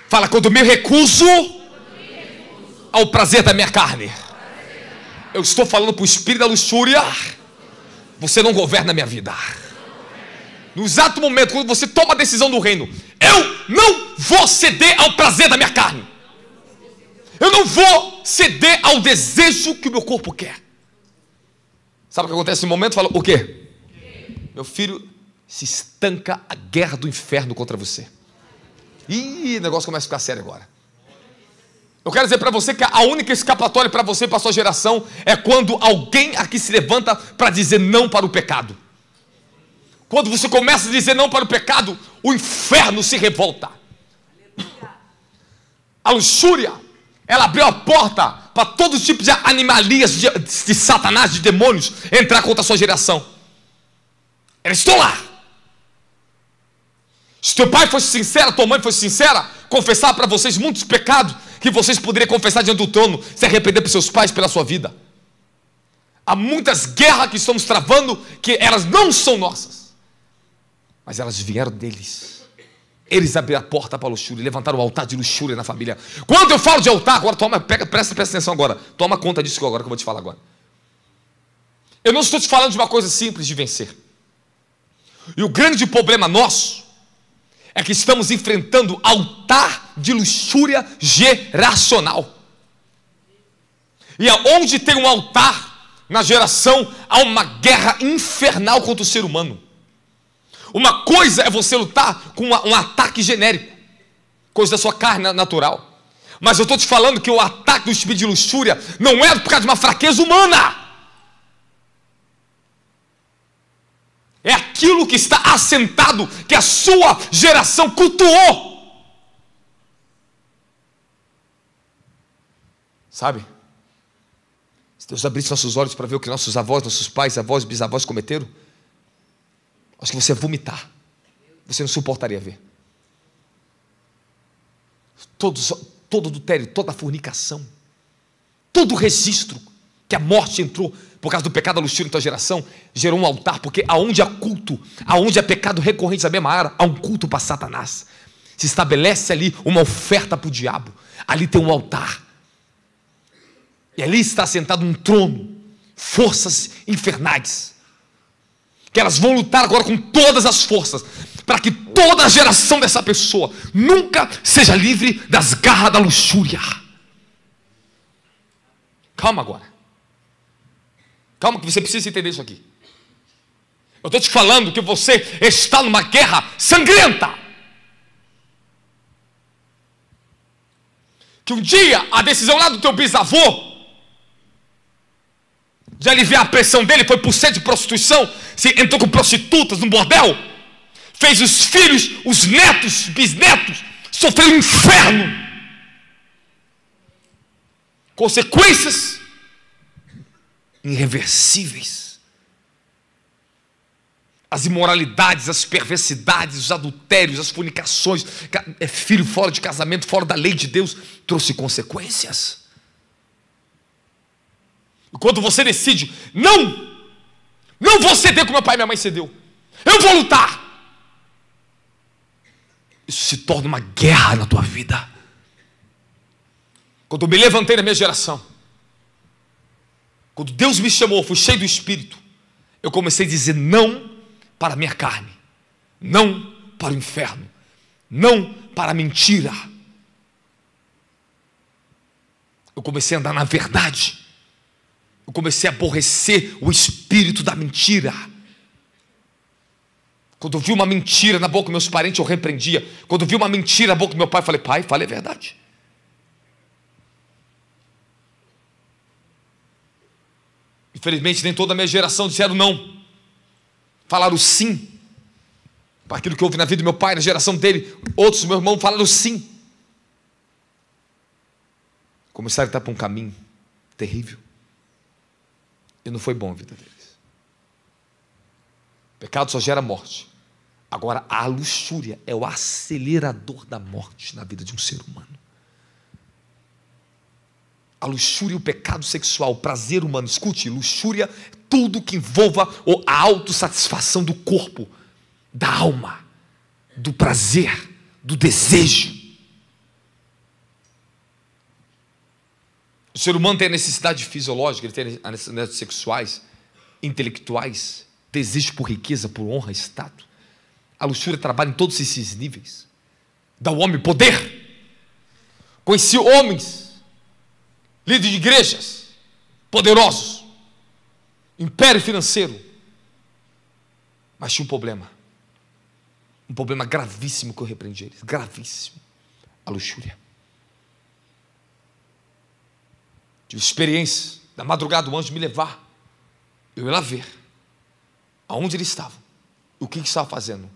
Fala, quando me recuso ao prazer da minha carne, eu estou falando para o espírito da luxúria, você não governa a minha vida. No exato momento, quando você toma a decisão do reino, eu não vou ceder ao prazer da minha carne. Eu não vou ceder ao desejo que o meu corpo quer. Sabe o que acontece nesse momento? Fala, o quê? Meu filho, se estanca a guerra do inferno contra você. Ih, o negócio começa a ficar sério agora. Eu quero dizer para você que a única escapatória para você e para a sua geração é quando alguém aqui se levanta para dizer não para o pecado. Quando você começa a dizer não para o pecado, o inferno se revolta. A luxúria, ela abriu a porta para todo tipo de animalias, de Satanás, de demônios entrar contra a sua geração. Eles estão lá. Se teu pai fosse sincero, tua mãe fosse sincera, confessar para vocês muitos pecados que vocês poderiam confessar diante do trono, se arrepender para seus pais pela sua vida. Há muitas guerras que estamos travando, que elas não são nossas, mas elas vieram deles. Eles abriram a porta para a luxúria, levantaram o altar de luxúria na família. Quando eu falo de altar, agora presta atenção agora, toma conta disso agora que eu vou te falar agora. Eu não estou te falando de uma coisa simples de vencer. E o grande problema nosso é que estamos enfrentando altar de luxúria geracional. E aonde tem um altar na geração, há uma guerra infernal contra o ser humano. Uma coisa é você lutar com um ataque genérico, coisa da sua carne natural. Mas eu estou te falando que o ataque do espírito de luxúria não é por causa de uma fraqueza humana. É aquilo que está assentado, que a sua geração cultuou. Sabe? Se Deus abrisse nossos olhos para ver o que nossos avós, nossos pais, avós, bisavós cometeram, acho que você ia vomitar. Você não suportaria ver. Todo adultério, toda fornicação, todo registro que a morte entrou por causa do pecado da luxúria em tua geração, gerou um altar, porque aonde há culto, aonde há pecado recorrente na mesma área, há um culto para Satanás. Se estabelece ali uma oferta para o diabo, ali tem um altar, e ali está sentado um trono, forças infernais, que elas vão lutar agora com todas as forças, para que toda a geração dessa pessoa nunca seja livre das garras da luxúria. Calma agora. Calma que você precisa entender isso aqui. Eu estou te falando que você está numa guerra sangrenta. Que um dia a decisão lá do teu bisavô de aliviar a pressão dele foi por sede de prostituição, se entrou com prostitutas no bordel, fez os filhos, os netos, bisnetos sofrer um inferno. Consequências irreversíveis. As imoralidades, as perversidades, os adultérios, as fornicações, filho fora de casamento, fora da lei de Deus, trouxe consequências. E quando você decide, não vou ceder como meu pai e minha mãe cedeu, eu vou lutar, isso se torna uma guerra na tua vida. Quando eu me levantei na minha geração, quando Deus me chamou, fui cheio do Espírito, eu comecei a dizer não para a minha carne, não para o inferno, não para a mentira. Eu comecei a andar na verdade. Eu comecei a aborrecer o espírito da mentira. Quando eu vi uma mentira na boca dos meus parentes, eu repreendia. Quando eu vi uma mentira na boca do meu pai, eu falei, pai, fale a verdade. Infelizmente, nem toda a minha geração disseram não. Falaram sim. para aquilo que houve na vida do meu pai, na geração dele. Outros do meu irmão falaram sim. Começaram a estar para um caminho terrível. E não foi bom a vida deles. O pecado só gera morte. Agora, a luxúria é o acelerador da morte na vida de um ser humano. A luxúria e o pecado sexual, o prazer humano. Escute, luxúria, tudo que envolva a autossatisfação do corpo, da alma, do prazer, do desejo. O ser humano tem a necessidade fisiológica, ele tem as necessidades sexuais, intelectuais, desejo por riqueza, por honra, status. A luxúria trabalha em todos esses níveis. Dá ao homem poder. Conheci homens, líderes de igrejas, poderosos, império financeiro, mas tinha um problema gravíssimo que eu repreendi eles, gravíssimo, a luxúria. Tive experiência, na madrugada o anjo me levar, eu ia lá ver aonde eles estavam, o que estava fazendo.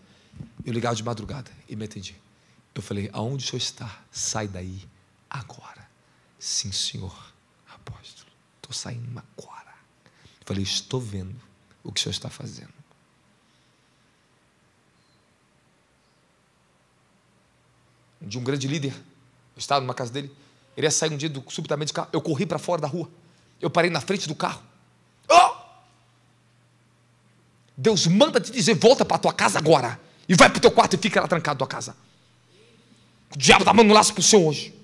Eu ligava de madrugada e me atendi. Eu falei, aonde o senhor está? Sai daí agora. Sim, senhor, apóstolo, estou saindo agora. Eu falei, estou vendo o que o senhor está fazendo. Um dia um grande líder, eu estava numa casa dele, ele ia sair um dia subitamente do carro, eu corri para fora da rua, eu parei na frente do carro. Oh! Deus manda te dizer, volta para a tua casa agora, e vai para o teu quarto e fica lá trancado na tua casa. O diabo está mandando um laço para o senhor hoje.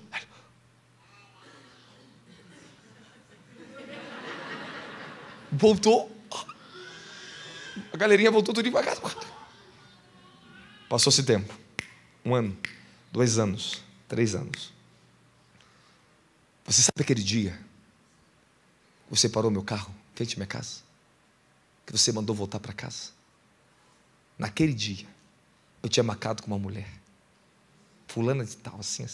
Voltou, a galerinha voltou tudo para casa. Passou-se tempo, 1 ano, 2 anos, 3 anos. Você sabe aquele dia você parou meu carro em frente à minha casa, que você mandou voltar para casa? Naquele dia eu tinha marcado com uma mulher, fulana de tal, assim,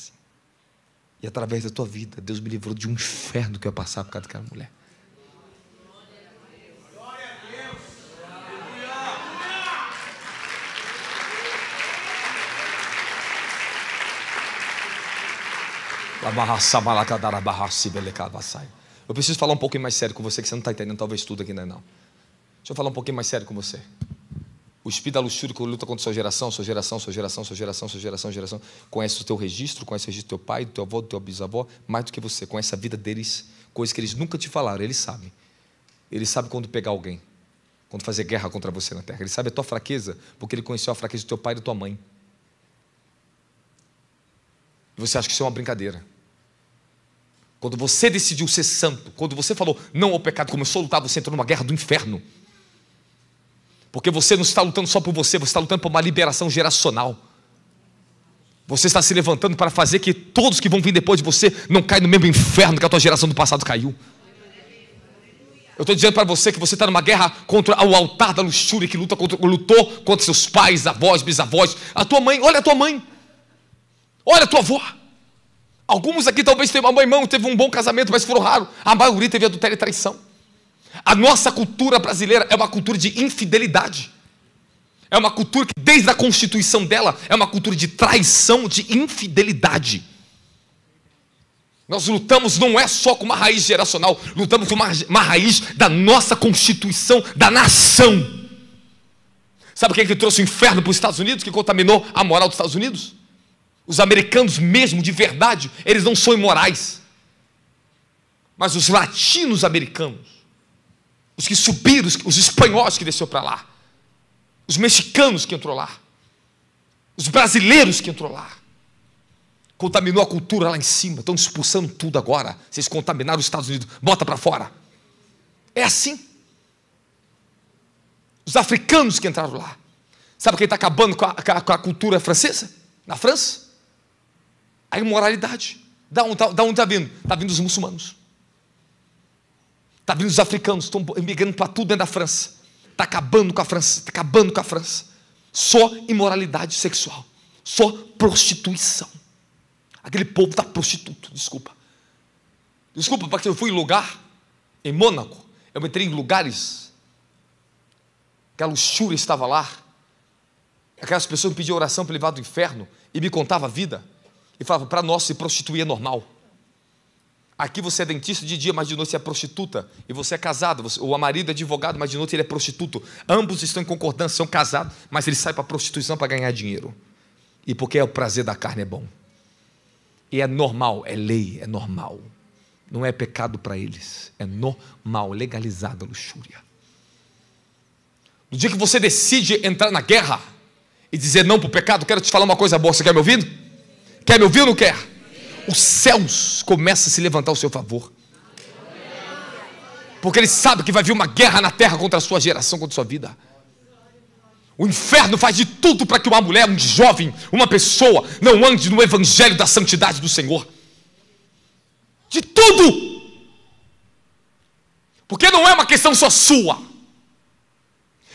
e através da tua vida Deus me livrou de um inferno que eu ia passar por causa daquela mulher. Eu preciso falar um pouquinho mais sério com você, que você não está entendendo talvez tudo aqui ainda não. Deixa eu falar um pouquinho mais sério com você. O espírito da luxúria que luta contra sua geração, conhece o teu registro, conhece o registro do teu pai, do teu avô, do teu bisavô, mais do que você, conhece a vida deles, coisas que eles nunca te falaram, eles sabem. Ele sabe quando pegar alguém, quando fazer guerra contra você na terra. Ele sabe a tua fraqueza, porque ele conheceu a fraqueza do teu pai e da tua mãe. E você acha que isso é uma brincadeira. Quando você decidiu ser santo, quando você falou não ao pecado, começou a lutar, você entrou numa guerra do inferno. Porque você não está lutando só por você, você está lutando por uma liberação geracional. Você está se levantando para fazer que todos que vão vir depois de você não caiam no mesmo inferno que a tua geração do passado caiu. Eu estou dizendo para você que você está numa guerra contra o altar da luxúria, que lutou contra seus pais, avós, bisavós. A tua mãe, olha a tua mãe. Olha a tua avó. Alguns aqui talvez tenham uma mãe, irmão, teve um bom casamento, mas foram raros. A maioria teve adultério e traição. A nossa cultura brasileira é uma cultura de infidelidade. É uma cultura que desde a constituição dela é uma cultura de traição, de infidelidade. Nós lutamos não é só com uma raiz geracional, lutamos com uma raiz da nossa constituição, da nação. Sabe quem é que trouxe o inferno para os Estados Unidos, que contaminou a moral dos Estados Unidos? Os americanos mesmo, de verdade, eles não são imorais. Mas os latinos americanos, os que subiram, os espanhóis que desceu para lá, os mexicanos que entrou lá, os brasileiros que entrou lá, contaminou a cultura lá em cima, estão expulsando tudo agora. Vocês contaminaram os Estados Unidos, bota para fora. É assim. Os africanos que entraram lá. Sabe quem está acabando com a cultura francesa? Na França? A imoralidade. Da onde está vindo? Está vindo os muçulmanos. Está vindo os africanos, estão migrando para tudo dentro da França. Está acabando com a França, está acabando com a França. Só imoralidade sexual. Só prostituição. Aquele povo está prostituto, desculpa. Desculpa, porque eu fui em lugar, em Mônaco, eu entrei em lugares que a luxúria estava lá. Aquelas pessoas me pediam oração para levar do inferno e me contavam a vida. E falavam, para nós se prostituir é normal. Aqui você é dentista de dia, mas de noite você é prostituta. E você é casado, o marido é advogado, mas de noite ele é prostituto. Ambos estão em concordância, são casados, mas ele sai para a prostituição para ganhar dinheiro. E porque o prazer da carne é bom. E é normal, é lei, é normal. Não é pecado para eles. É normal, legalizada a luxúria. No dia que você decide entrar na guerra e dizer não para o pecado, quero te falar uma coisa boa. Você quer me ouvir? Quer me ouvir ou não quer? Os céus começam a se levantar ao seu favor. Porque ele sabe que vai vir uma guerra na terra contra a sua geração, contra a sua vida. O inferno faz de tudo para que uma mulher, um jovem, uma pessoa não ande no evangelho da santidade do Senhor. De tudo. Porque não é uma questão só sua.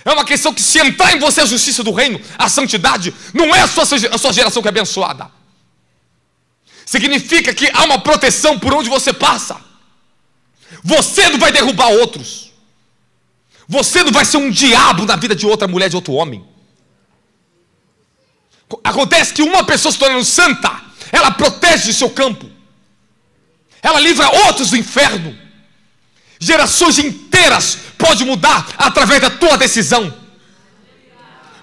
É uma questão que, se entrar em você a justiça do reino, a santidade, não é a sua geração que é abençoada. Significa que há uma proteção por onde você passa. Você não vai derrubar outros. Você não vai ser um diabo na vida de outra mulher, de outro homem. Acontece que uma pessoa se tornando santa, ela protege seu campo. Ela livra outros do inferno. Gerações inteiras pode mudar através da tua decisão.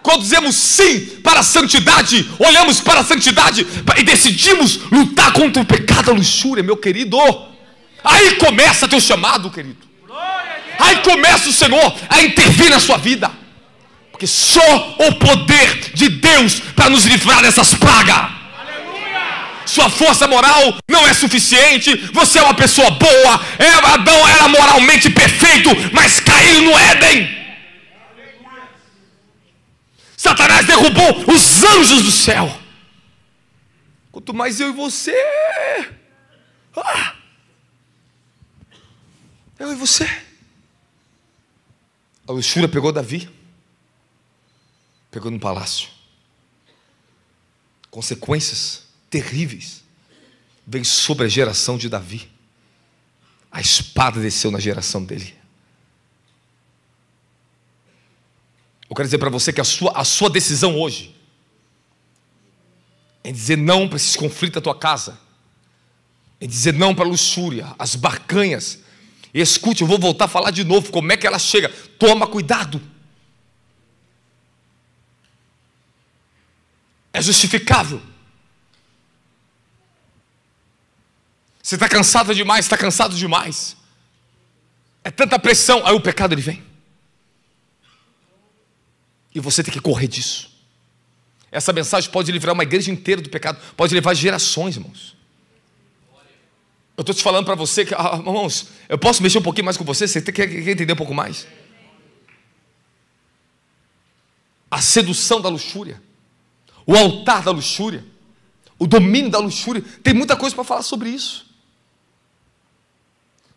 Quando dizemos sim para a santidade, olhamos para a santidade e decidimos lutar contra o pecado, a luxúria, meu querido. Aí começa teu chamado, querido. Aí começa o Senhor a intervir na sua vida. Porque só o poder de Deus para nos livrar dessas pragas. Sua força moral não é suficiente. Você é uma pessoa boa. Adão era moralmente perfeito, mas caiu no Éden. Satanás derrubou os anjos do céu. Quanto mais eu e você. Eu e você. A luxúria pegou Davi. Pegou no palácio. Consequências terríveis veio sobre a geração de Davi. A espada desceu na geração dele. Eu quero dizer para você que a sua decisão hoje é dizer não para esses conflitos da tua casa, é dizer não para a luxúria, as barganhas. E escute, eu vou voltar a falar de novo como é que ela chega. Toma cuidado. É justificável. Você está cansado demais, está cansado demais. É tanta pressão, aí o pecado ele vem. E você tem que correr disso. Essa mensagem pode livrar uma igreja inteira do pecado, pode levar gerações, irmãos. Eu estou te falando para você que, irmãos, eu posso mexer um pouquinho mais com você? Você quer entender um pouco mais? A sedução da luxúria, o altar da luxúria, o domínio da luxúria, tem muita coisa para falar sobre isso.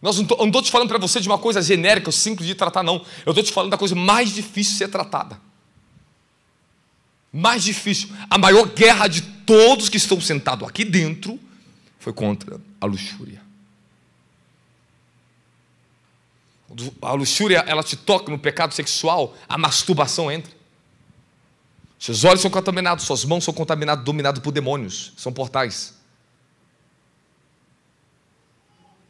Eu não estou te falando para você de uma coisa genérica, simples de tratar, não. Eu estou te falando da coisa mais difícil de ser tratada. Mais difícil. A maior guerra de todos que estão sentados aqui dentro foi contra a luxúria. A luxúria, ela te toca no pecado sexual, a masturbação entra. Seus olhos são contaminados, suas mãos são contaminadas, dominadas por demônios, são portais.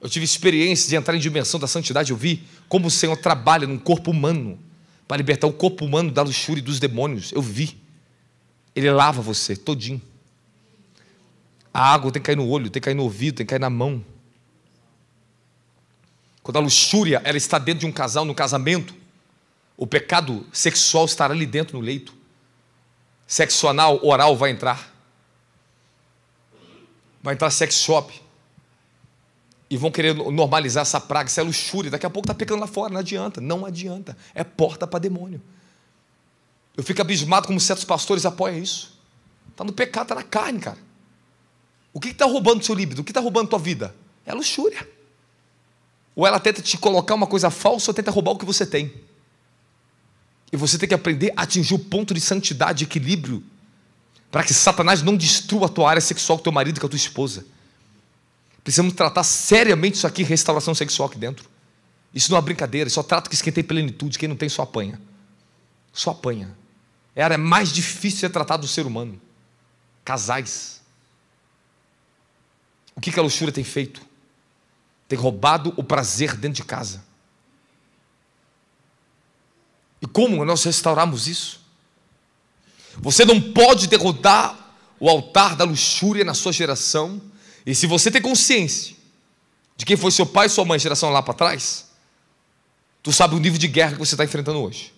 Eu tive experiência de entrar em dimensão da santidade. Eu vi como o Senhor trabalha num corpo humano para libertar o corpo humano da luxúria e dos demônios. Eu vi. Ele lava você todinho. A água tem que cair no olho, tem que cair no ouvido, tem que cair na mão. Quando a luxúria ela está dentro de um casal, no casamento, o pecado sexual estará ali dentro no leito. Sexo anal, oral vai entrar. Vai entrar sex shop. E vão querer normalizar essa praga, essa luxúria. Daqui a pouco está pecando lá fora, não adianta. Não adianta. É porta para demônio. Eu fico abismado como certos pastores apoiam isso. Está no pecado, está na carne, cara. O que está roubando o seu líbido? O que está roubando a tua vida? É a luxúria. Ou ela tenta te colocar uma coisa falsa, ou tenta roubar o que você tem. E você tem que aprender a atingir o ponto de santidade, de equilíbrio, para que Satanás não destrua a tua área sexual com teu marido e com a tua esposa. Precisamos tratar seriamente isso aqui, restauração sexual aqui dentro. Isso não é brincadeira, só trata que quem tem plenitude, quem não tem só apanha. Só apanha. É a área mais difícil de ser tratada do ser humano. Casais. O que a luxúria tem feito? Tem roubado o prazer dentro de casa. E como nós restauramos isso? Você não pode derrotar o altar da luxúria na sua geração. E se você tem consciência de quem foi seu pai e sua mãe, geração lá para trás, tu sabe o nível de guerra que você está enfrentando hoje.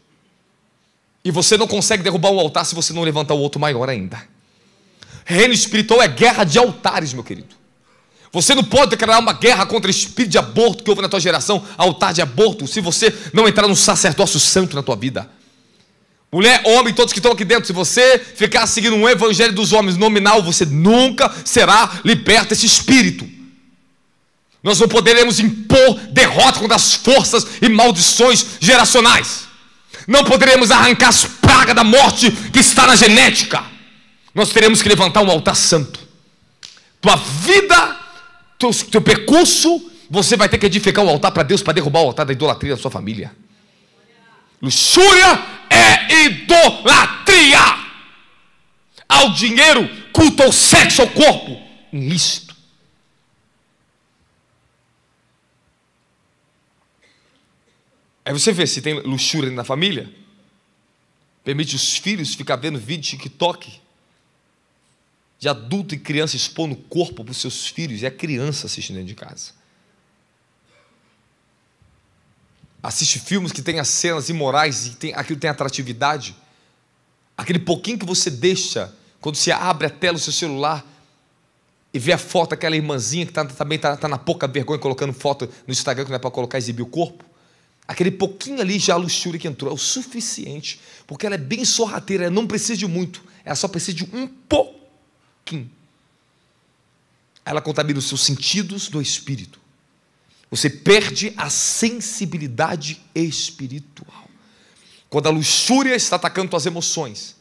E você não consegue derrubar um altar se você não levantar o outro maior ainda. Reino espiritual é guerra de altares, meu querido. Você não pode declarar uma guerra contra o espírito de aborto que houve na tua geração, altar de aborto, se você não entrar no sacerdócio santo na tua vida. Mulher, homem, todos que estão aqui dentro, se você ficar seguindo um evangelho dos homens nominal, você nunca será liberto desse espírito. Nós não poderemos impor derrota contra as forças e maldições geracionais. Não poderemos arrancar as pragas da morte que está na genética. Nós teremos que levantar um altar santo. Tua vida, teu percurso, você vai ter que edificar um altar para Deus, para derrubar o altar da idolatria da sua família. Luxúria é idolatria ao dinheiro, culto ao sexo, ao corpo, ilícito. Aí você vê se tem luxúria na família, permite os filhos ficar vendo vídeo de TikTok de adulto e criança expondo o corpo para os seus filhos, e a criança assistindo dentro de casa. Assiste filmes que tem as cenas imorais e aquilo tem atratividade. Aquele pouquinho que você deixa, quando você abre a tela do seu celular e vê a foto daquela irmãzinha que também está na pouca vergonha colocando foto no Instagram que não é para colocar e exibir o corpo. Aquele pouquinho ali já a luxúria que entrou, é o suficiente, porque ela é bem sorrateira, ela não precisa de muito, ela só precisa de um pouquinho. Ela contamina os seus sentidos do espírito. Você perde a sensibilidade espiritual. Quando a luxúria está atacando suas emoções,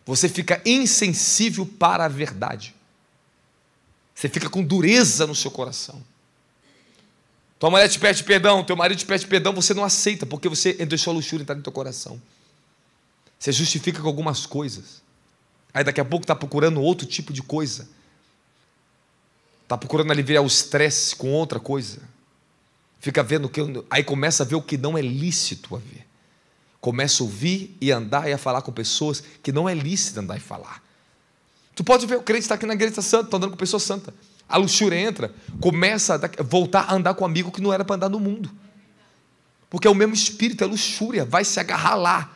você fica insensível para a verdade. Você fica com dureza no seu coração. Tua mulher te pede perdão, teu marido te pede perdão, você não aceita, porque você deixou a luxúria entrar no teu coração. Você justifica com algumas coisas. Aí daqui a pouco está procurando outro tipo de coisa. Está procurando aliviar o estresse com outra coisa. Fica vendo que. Aí começa a ver o que não é lícito a ver. Começa a ouvir e andar e a falar com pessoas que não é lícito andar e falar. Tu pode ver, o crente está aqui na igreja santa, está andando com pessoa santa. A luxúria entra, começa a voltar a andar com um amigo que não era para andar no mundo. Porque é o mesmo espírito, é luxúria, vai se agarrar lá.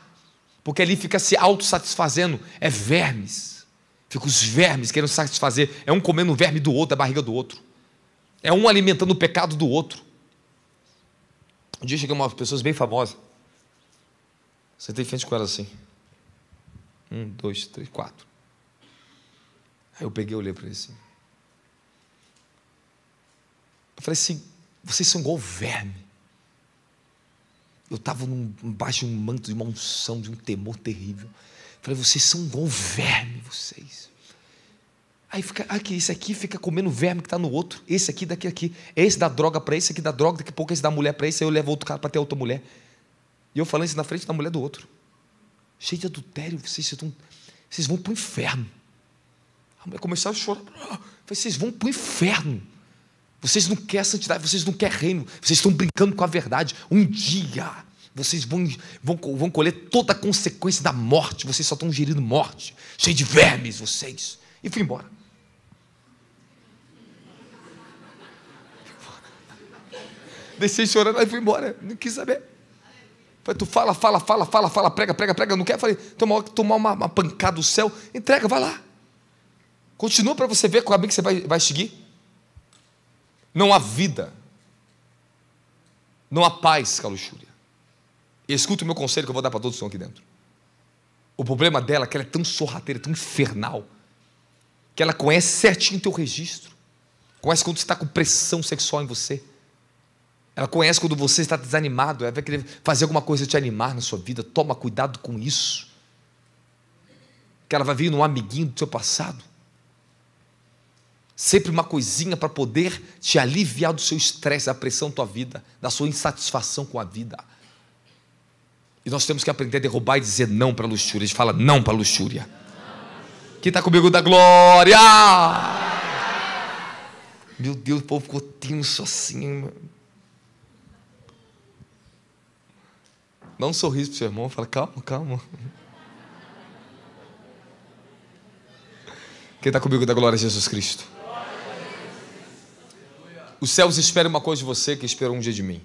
Porque ali fica se autossatisfazendo, é vermes. Fica os vermes querendo satisfazer. É um comendo o verme do outro, da barriga do outro. É um alimentando o pecado do outro. Um dia chegou umas pessoas bem famosas. Sentei em frente com elas assim. 1, 2, 3, 4. Aí eu peguei e olhei para ele assim. Eu falei assim, vocês são igual verme. Eu estava embaixo de um manto de uma unção, de um temor terrível. Eu falei, vocês são igual verme, vocês. Aí fica, aqui, esse aqui fica comendo o verme que está no outro. Esse aqui, daqui, aqui. Esse dá droga para esse aqui, dá droga. Daqui a pouco esse dá mulher para esse. Aí eu levo outro cara para ter outra mulher. E eu falando isso na frente da mulher do outro. Cheio de adultério, vocês vão para o inferno. A mulher começou a chorar. Eu falei, vocês vão para o inferno. Vocês não querem santidade, vocês não querem reino. Vocês estão brincando com a verdade. Um dia vocês vão colher toda a consequência da morte. Vocês só estão gerindo morte. Cheio de vermes, vocês. E fui embora. Desci chorando, aí fui embora. Não quis saber. Falei, tu fala, prega. Eu não quero. Falei, tomar uma pancada do céu. Entrega, vai lá. Continua para você ver qual caminho que você vai seguir. Não há vida. Não há paz com a luxúria. E escuta o meu conselho que eu vou dar para todos que estão aqui dentro. O problema dela é que ela é tão sorrateira, tão infernal, que ela conhece certinho o teu registro. Conhece quando você está com pressão sexual em você. Ela conhece quando você está desanimado. Ela vai querer fazer alguma coisa te animar na sua vida. Toma cuidado com isso. Que ela vai vir num amiguinho do seu passado. Sempre uma coisinha para poder te aliviar do seu estresse, da pressão da tua vida, da sua insatisfação com a vida. E nós temos que aprender a derrubar e dizer não para a luxúria. A gente fala não para a luxúria. Quem está comigo dá glória? Meu Deus, o povo ficou tenso assim. Dá um sorriso para o seu irmão, fala, calma, calma. Quem está comigo dá glória a Jesus Cristo. Os céus esperam uma coisa de você que esperou um dia de mim.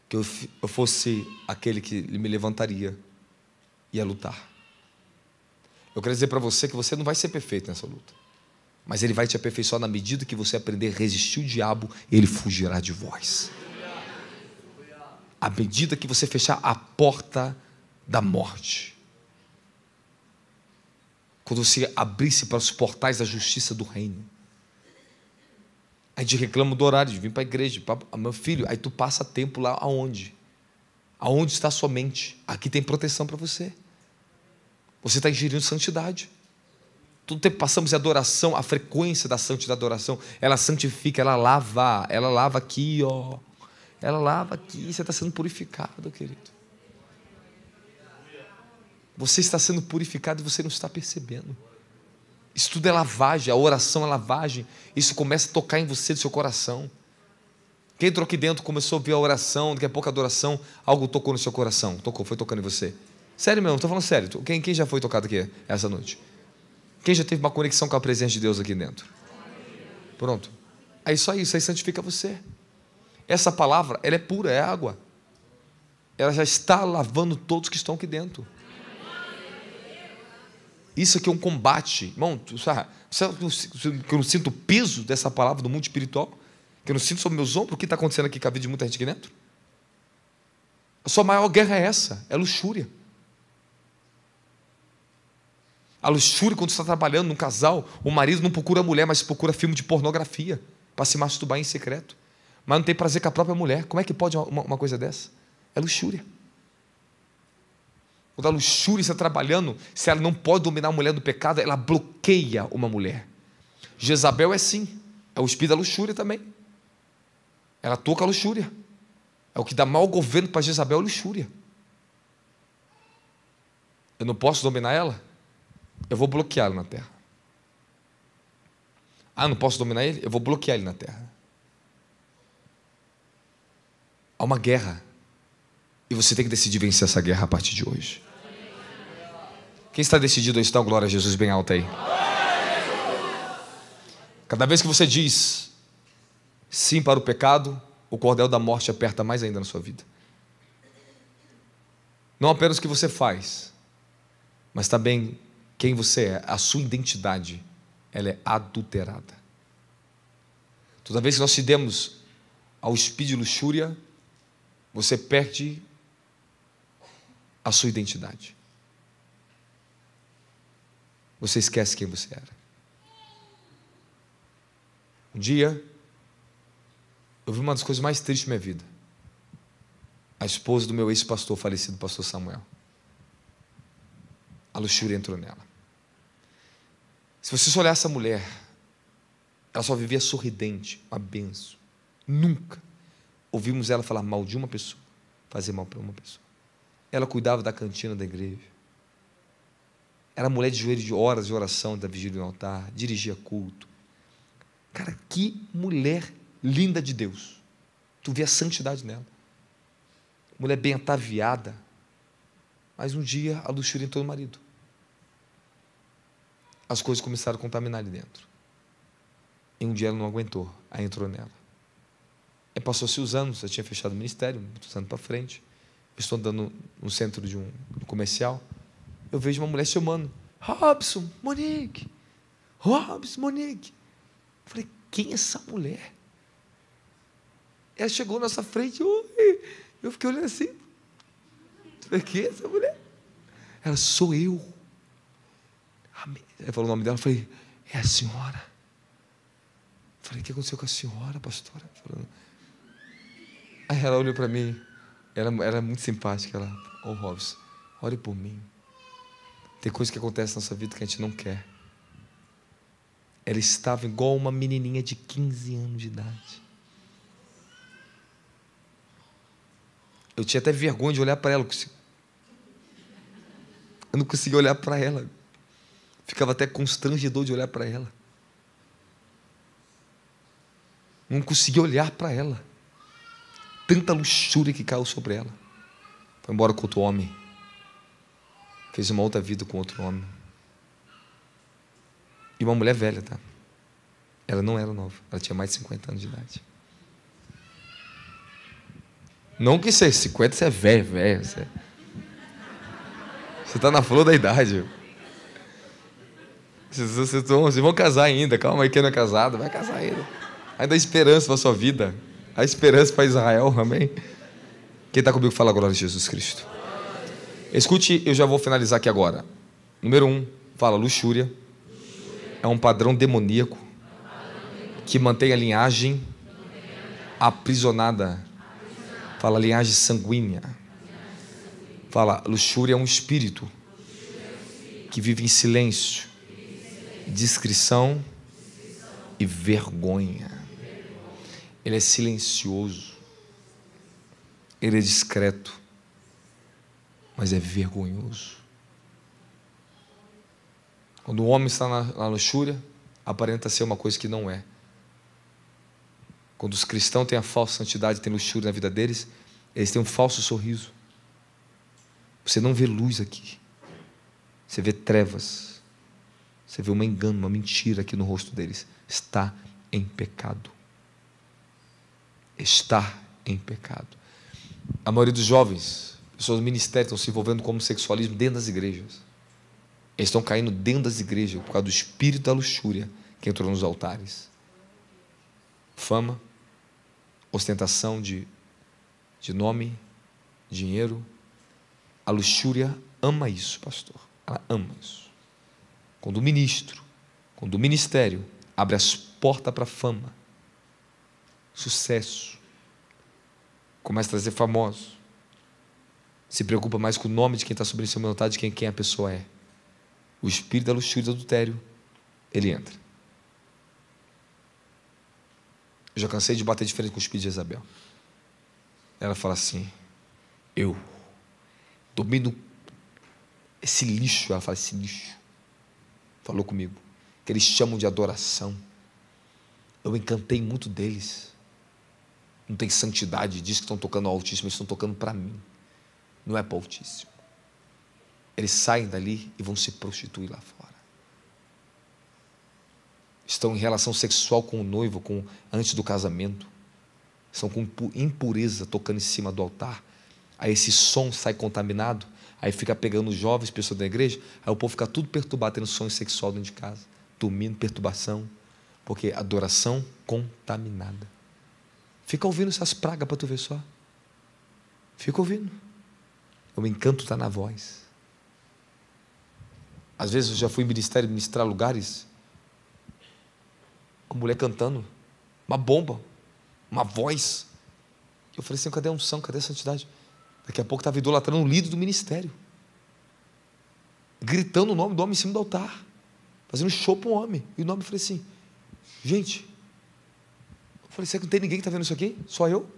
Que eu fosse aquele que me levantaria e ia lutar. Eu quero dizer para você que você não vai ser perfeito nessa luta, mas Ele vai te aperfeiçoar na medida que você aprender a resistir o diabo, ele fugirá de vós. À medida que você fechar a porta da morte, quando você abrisse para os portais da justiça do reino, a gente reclama do horário de vir para a igreja. Meu filho, aí tu passa tempo lá aonde? Aonde está a sua mente? Aqui tem proteção para você. Você está ingerindo santidade. Todo tempo passamos em adoração, a frequência da santidade da adoração, ela santifica, ela lava aqui, ó. Ela lava aqui, você está sendo purificado, querido. Você está sendo purificado e você não está percebendo. Isso tudo é lavagem, a oração é lavagem. Isso começa a tocar em você, do seu coração. Quem entrou aqui dentro, começou a ouvir a oração, daqui a pouco a adoração, algo tocou no seu coração, foi tocando em você. Sério mesmo, estou falando sério. Quem já foi tocado aqui essa noite? Quem já teve uma conexão com a presença de Deus aqui dentro? Pronto. É só isso, aí santifica você. Essa palavra, ela é pura, é água. Ela já está lavando todos que estão aqui dentro. Isso aqui é um combate. Irmão, sabe que eu não sinto o peso dessa palavra do mundo espiritual? Que eu não sinto sobre meus ombros? O que está acontecendo aqui com a vida de muita gente aqui dentro? A sua maior guerra é essa, é luxúria. A luxúria, quando você está trabalhando num casal, o marido não procura a mulher, mas procura filme de pornografia para se masturbar em secreto. Mas não tem prazer com a própria mulher. Como é que pode uma coisa dessa? É luxúria. Quando a luxúria está trabalhando, se ela não pode dominar a mulher do pecado, ela bloqueia uma mulher. Jezabel é assim, é o espírito da luxúria também. Ela toca a luxúria. É o que dá mau governo para Jezabel, a luxúria. Eu não posso dominar ela? Eu vou bloqueá-la na terra. Ah, não posso dominar ele? Eu vou bloquear ele na terra. Há uma guerra. E você tem que decidir vencer essa guerra a partir de hoje. Quem está decidido a isso? Dá glória a Jesus bem alta aí. Cada vez que você diz sim para o pecado, o cordel da morte aperta mais ainda na sua vida. Não apenas o que você faz, mas também quem você é, a sua identidade, ela é adulterada. Toda vez que nós cedemos ao espírito de luxúria, você perde a sua identidade. Você esquece quem você era. Um dia, eu vi uma das coisas mais tristes da minha vida. A esposa do meu ex-pastor, falecido pastor Samuel. A luxúria entrou nela. Se você só olhar essa mulher, ela só vivia sorridente, uma benção. Nunca ouvimos ela falar mal de uma pessoa, fazer mal para uma pessoa. Ela cuidava da cantina da igreja. Era mulher de joelho de horas de oração da vigília no altar, dirigia culto. Cara, que mulher linda de Deus. Tu vê a santidade nela. Mulher bem ataviada. Mas um dia a luxúria entrou no marido. As coisas começaram a contaminar ali dentro. E um dia ela não aguentou, aí entrou nela. E passou-se os anos, eu tinha fechado o ministério, muitos anos para frente. Eu estou andando no centro de um comercial. Eu vejo uma mulher chamando, Robson, Monique. Robson, Monique. Eu falei, quem é essa mulher? Ela chegou na nossa frente, oi. Eu fiquei olhando assim. Eu falei, quem é essa mulher? Ela, sou eu. Ela falou o nome dela, eu falei, é a senhora. Eu falei, o que aconteceu com a senhora, pastora? Aí ela olhou para mim, ela era muito simpática, ela, Robson, ore por mim. Tem coisa que acontece na nossa vida que a gente não quer. Ela estava igual uma menininha de 15 anos de idade. Eu tinha até vergonha de olhar para ela. Eu não conseguia olhar para ela. Ficava até constrangedor de olhar para ela. Não conseguia olhar para ela. Tanta luxúria que caiu sobre ela. Foi embora com outro homem. Fez uma outra vida com outro homem. E uma mulher velha, tá? Ela não era nova. Ela tinha mais de 50 anos de idade. Não que ser 50 você é velho. Você está na flor da idade. Vocês vão casar ainda. Calma aí, quem não é casado, vai casar ainda. Ainda há esperança para a sua vida. Há esperança para Israel, amém? Quem está comigo fala a glória de Jesus Cristo. Escute, eu já vou finalizar aqui agora. Número 1, fala luxúria. É um padrão demoníaco que mantém a linhagem aprisionada. Fala linhagem sanguínea. Fala, luxúria é um espírito que vive em silêncio, discrição e vergonha. Ele é silencioso. Ele é discreto, mas é vergonhoso. Quando o homem está na luxúria, aparenta ser uma coisa que não é. Quando os cristãos têm a falsa santidade, têm luxúria na vida deles, eles têm um falso sorriso. Você não vê luz aqui. Você vê trevas. Você vê um engano, uma mentira aqui no rosto deles. Está em pecado. Está em pecado. A maioria dos jovens, pessoas do ministério, estão se envolvendo com homossexualismo dentro das igrejas. Eles estão caindo dentro das igrejas por causa do espírito da luxúria que entrou nos altares. Fama, ostentação de nome, dinheiro. A luxúria ama isso, pastor. Ela ama isso. Quando o ministro, quando o ministério abre as portas para a fama, sucesso, começa a trazer famosos, se preocupa mais com o nome de quem está sobre o seu altar, de quem a pessoa é. O espírito da luxúria e do adultério, ele entra. Eu já cansei de bater de frente com o espírito de Jezabel. Ela fala assim: eu domino esse lixo. Ela fala: esse lixo falou comigo, que eles chamam de adoração. Eu encantei muito deles. Não tem santidade, diz que estão tocando ao Altíssimo, eles estão tocando para mim, não é para o Altíssimo. Eles saem dali e vão se prostituir lá fora. Estão em relação sexual com o noivo, antes do casamento. Estão com impureza tocando em cima do altar. Aí esse som sai contaminado. Aí fica pegando os jovens, pessoas da igreja. Aí o povo fica tudo perturbado, tendo sonho sexual dentro de casa. Dormindo, perturbação. Porque adoração contaminada. Fica ouvindo essas pragas para tu ver só. Fica ouvindo. O encanto está na voz. Às vezes eu já fui em ministério, ministrar lugares. Uma mulher cantando. Uma bomba. Uma voz. Eu falei assim: cadê a unção? Cadê a santidade? Daqui a pouco estava idolatrando o líder do ministério. Gritando o nome do homem em cima do altar. Fazendo show para um homem. E o nome, eu falei assim: gente. Eu falei: será que não tem ninguém que está vendo isso aqui? Só eu?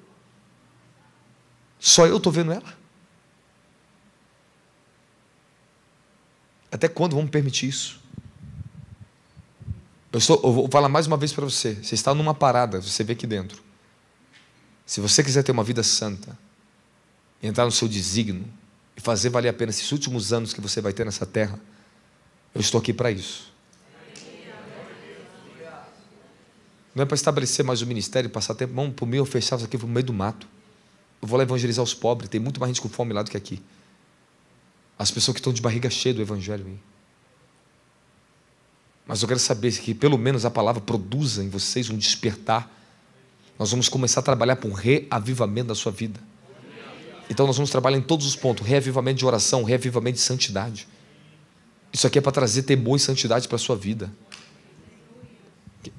Só eu estou vendo ela? Até quando vamos permitir isso? Eu vou falar mais uma vez para você. Você está numa parada, você vê aqui dentro. Se você quiser ter uma vida santa, entrar no seu desígnio e fazer valer a pena esses últimos anos que você vai ter nessa terra, eu estou aqui para isso. Não é para estabelecer mais o ministério, passar tempo, vamos para o meio, fechar isso aqui para o meio do mato. Eu vou lá evangelizar os pobres, tem muito mais gente com fome lá do que aqui. As pessoas que estão de barriga cheia do evangelho aí. Mas eu quero saber que pelo menos a palavra produza em vocês um despertar. Nós vamos começar a trabalhar por um reavivamento da sua vida. Então nós vamos trabalhar em todos os pontos: reavivamento de oração, reavivamento de santidade. Isso aqui é para trazer temor e santidade para a sua vida.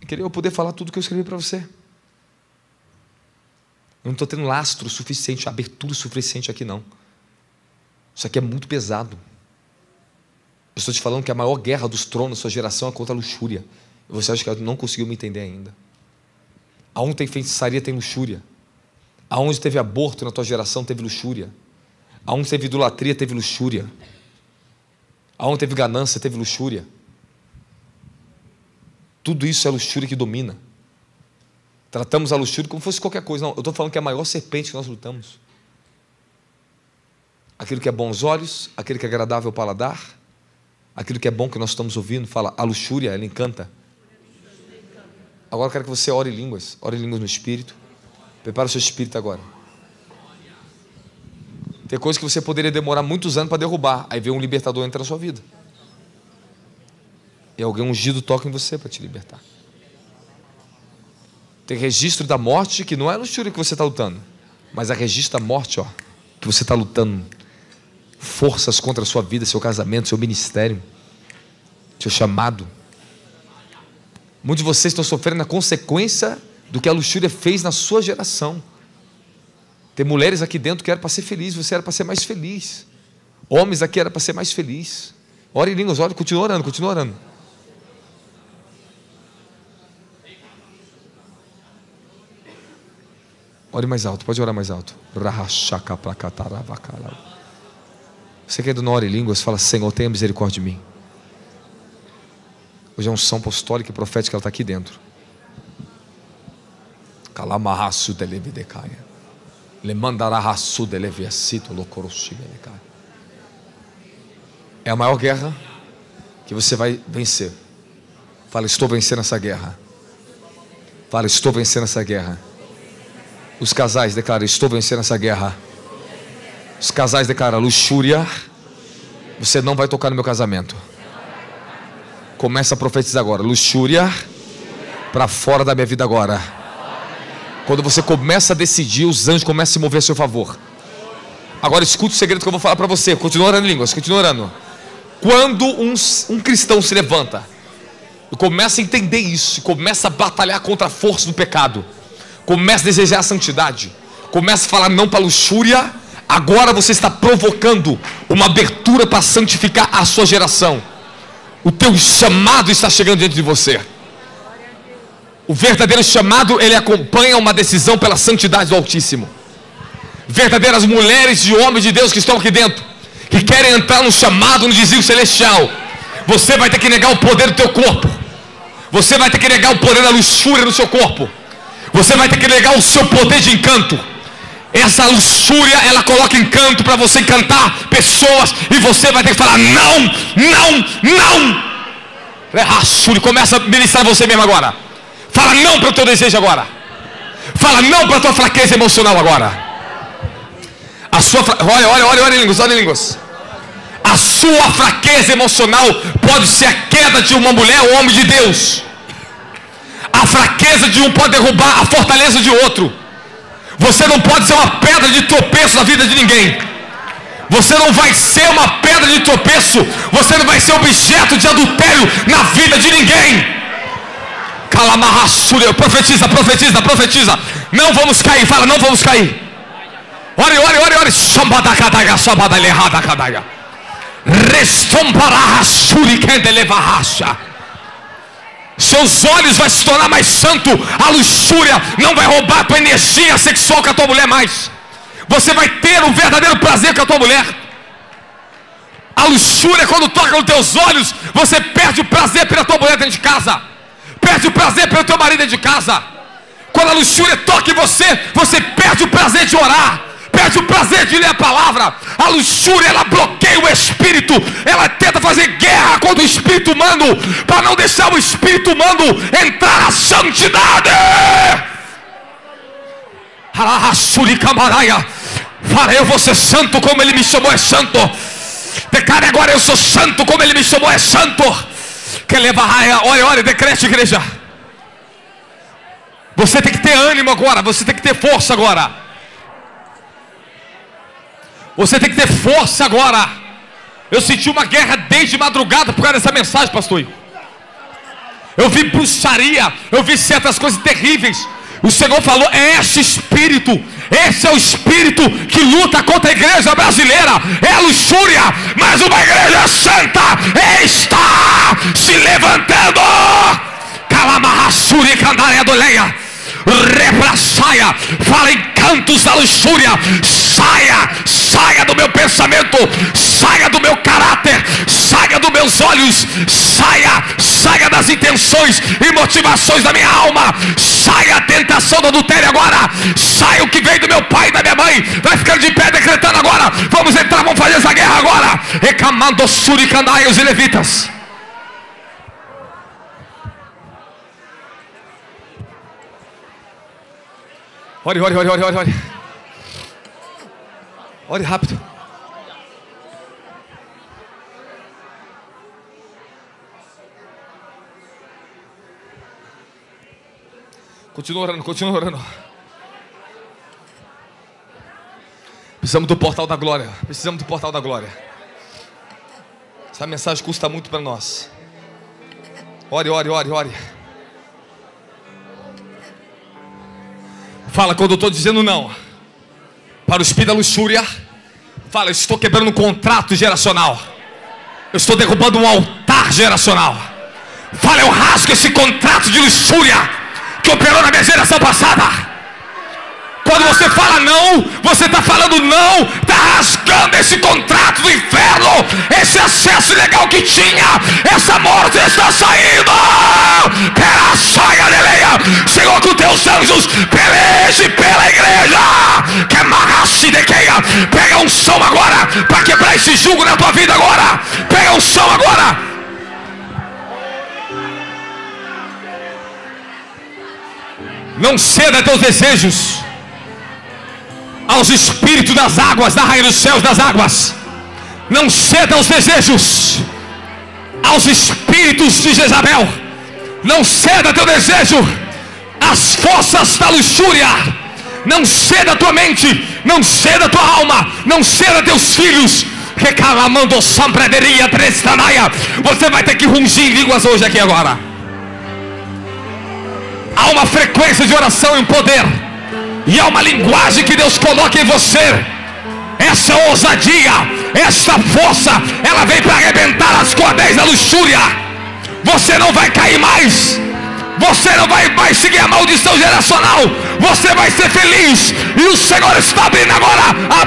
Queria eu poder falar tudo que eu escrevi para você. Eu não estou tendo lastro suficiente, abertura suficiente aqui não. Isso aqui é muito pesado. Eu estou te falando que a maior guerra dos tronos da sua geração é contra a luxúria. E você acha que não conseguiu me entender ainda? Aonde tem feitiçaria, tem luxúria. Aonde teve aborto na tua geração, teve luxúria. Aonde teve idolatria, teve luxúria. Aonde teve ganância, teve luxúria. Tudo isso é luxúria que domina. Tratamos a luxúria como se fosse qualquer coisa. Não, eu estou falando que é a maior serpente que nós lutamos. Aquilo que é bom aos olhos, aquilo que é agradável ao paladar, aquilo que é bom que nós estamos ouvindo, fala, a luxúria, ela encanta. Agora eu quero que você ore em línguas no Espírito. Prepara o seu espírito agora. Tem coisas que você poderia demorar muitos anos para derrubar. Aí vem um libertador entrar na sua vida. E alguém ungido toca em você para te libertar. Tem registro da morte, que não é a luxúria que você está lutando, mas é registro da morte, ó, que você está lutando. Forças contra a sua vida, seu casamento, seu ministério, seu chamado. Muitos de vocês estão sofrendo a consequência do que a luxúria fez na sua geração. Tem mulheres aqui dentro que eram para ser feliz, você era para ser mais feliz. Homens aqui era para ser mais feliz. Ore em línguas, ore, continua orando, continua orando. Ore mais alto, pode orar mais alto. Você que ainda não ora em línguas, fala, Senhor, tenha misericórdia de mim. Hoje é unção apostólica e profética, ela está aqui dentro. Calamahasu delevidecaia. Lemandarahasu deleviacito locoroshibelecaia. É a maior guerra que você vai vencer. Fala, estou vencendo essa guerra. Fala, estou vencendo essa guerra. Os casais declaram, estou vencendo essa guerra. Os casais declaram, luxúria, você não vai tocar no meu casamento. Começa a profetizar agora, luxúria, para fora da minha vida agora. Quando você começa a decidir, os anjos começam a se mover a seu favor. Agora escute o segredo que eu vou falar para você. Continua orando em línguas, continua orando. Quando um cristão se levanta e começa a entender isso, começa a batalhar contra a força do pecado, começa a desejar a santidade, começa a falar não para a luxúria, agora você está provocando uma abertura para santificar a sua geração. O teu chamado está chegando diante de você. O verdadeiro chamado, ele acompanha uma decisão pela santidade do Altíssimo. Verdadeiras mulheres e homens de Deus que estão aqui dentro, que querem entrar no chamado, no desígnio celestial, você vai ter que negar o poder do teu corpo. Você vai ter que negar o poder da luxúria no seu corpo. Você vai ter que negar o seu poder de encanto. Essa luxúria, ela coloca encanto para você encantar pessoas, e você vai ter que falar não, não, não. Começa a ministrar você mesmo agora. Fala não para o teu desejo agora. Fala não para a tua fraqueza emocional agora. Olha em línguas. A sua fraqueza emocional pode ser a queda de uma mulher ou homem de Deus. A fraqueza de um pode derrubar a fortaleza de outro. Você não pode ser uma pedra de tropeço na vida de ninguém. Você não vai ser uma pedra de tropeço. Você não vai ser objeto de adultério na vida de ninguém. Calamahassúria, profetiza. Não vamos cair, fala, não vamos cair. Ore. Sambadacadaga, sabadalehadacadaga. Restomparahasuri kendelevahasha. Seus olhos vão se tornar mais santo. A luxúria não vai roubar a tua energia sexual com a tua mulher mais. Você vai ter um verdadeiro prazer com a tua mulher. A luxúria, quando toca nos teus olhos, você perde o prazer pela tua mulher dentro de casa. Perde o prazer pelo teu marido dentro de casa. Quando a luxúria toca em você, você perde o prazer de orar, perde o prazer de ler a palavra. A luxúria, ela bloqueia o espírito. Ela tenta fazer guerra contra o espírito humano, para não deixar o espírito humano entrar na santidade. Fala, eu vou ser santo como ele me chamou é santo. Declare agora, eu sou santo como ele me chamou é santo. Quer levar raia? Olha, decrete, igreja. Você tem que ter ânimo agora. Você tem que ter força agora. Você tem que ter força agora. Eu senti uma guerra desde madrugada por causa dessa mensagem, pastor. Eu vi bruxaria, eu vi certas coisas terríveis. O Senhor falou, é esse espírito. Esse é o espírito que luta contra a igreja brasileira. É a luxúria. Mas uma igreja santa está se levantando. Calamahassuri candareia do leia. saia. Fala em cantos da luxúria. Saia do meu pensamento, saia do meu caráter, saia dos meus olhos, saia das intenções e motivações da minha alma, saia a tentação do adultério agora, saia o que veio do meu pai e da minha mãe. Vai ficando de pé decretando agora. Vamos entrar, vamos fazer essa guerra agora. Recamando Suricandai, os levitas. Ore. Ore rápido. Continua orando. Precisamos do portal da glória. Essa mensagem custa muito para nós. Ore. Fala quando eu estou dizendo não para o espírito da luxúria. Fala, eu estou quebrando um contrato geracional. Eu estou derrubando um altar geracional. Fala, eu rasgo esse contrato de luxúria que operou na minha geração passada. Quando você fala não, você está falando não, está rasgando esse contrato do inferno, esse acesso ilegal que tinha, essa morte está saindo. Pela saia deleia, Senhor, com teus anjos, peleje pela igreja. Que marrasse de queia. Pega um som agora, para quebrar esse jugo na tua vida agora. Pega um som agora. Não ceda teus desejos aos espíritos das águas, da rainha dos céus das águas. Não ceda aos desejos aos espíritos de Jezabel. Não ceda teu desejo às forças da luxúria. Não ceda tua mente, não ceda tua alma, não ceda teus filhos. Recalamando sambraderia trestanaia. Você vai ter que rungir em línguas hoje aqui agora. Há uma frequência de oração e um poder, e há uma linguagem que Deus coloca em você. Essa ousadia, essa força, ela vem para arrebentar as cordéis da luxúria. Você não vai cair mais. Você não vai seguir a maldição geracional. Você vai ser feliz. E o Senhor está abrindo agora a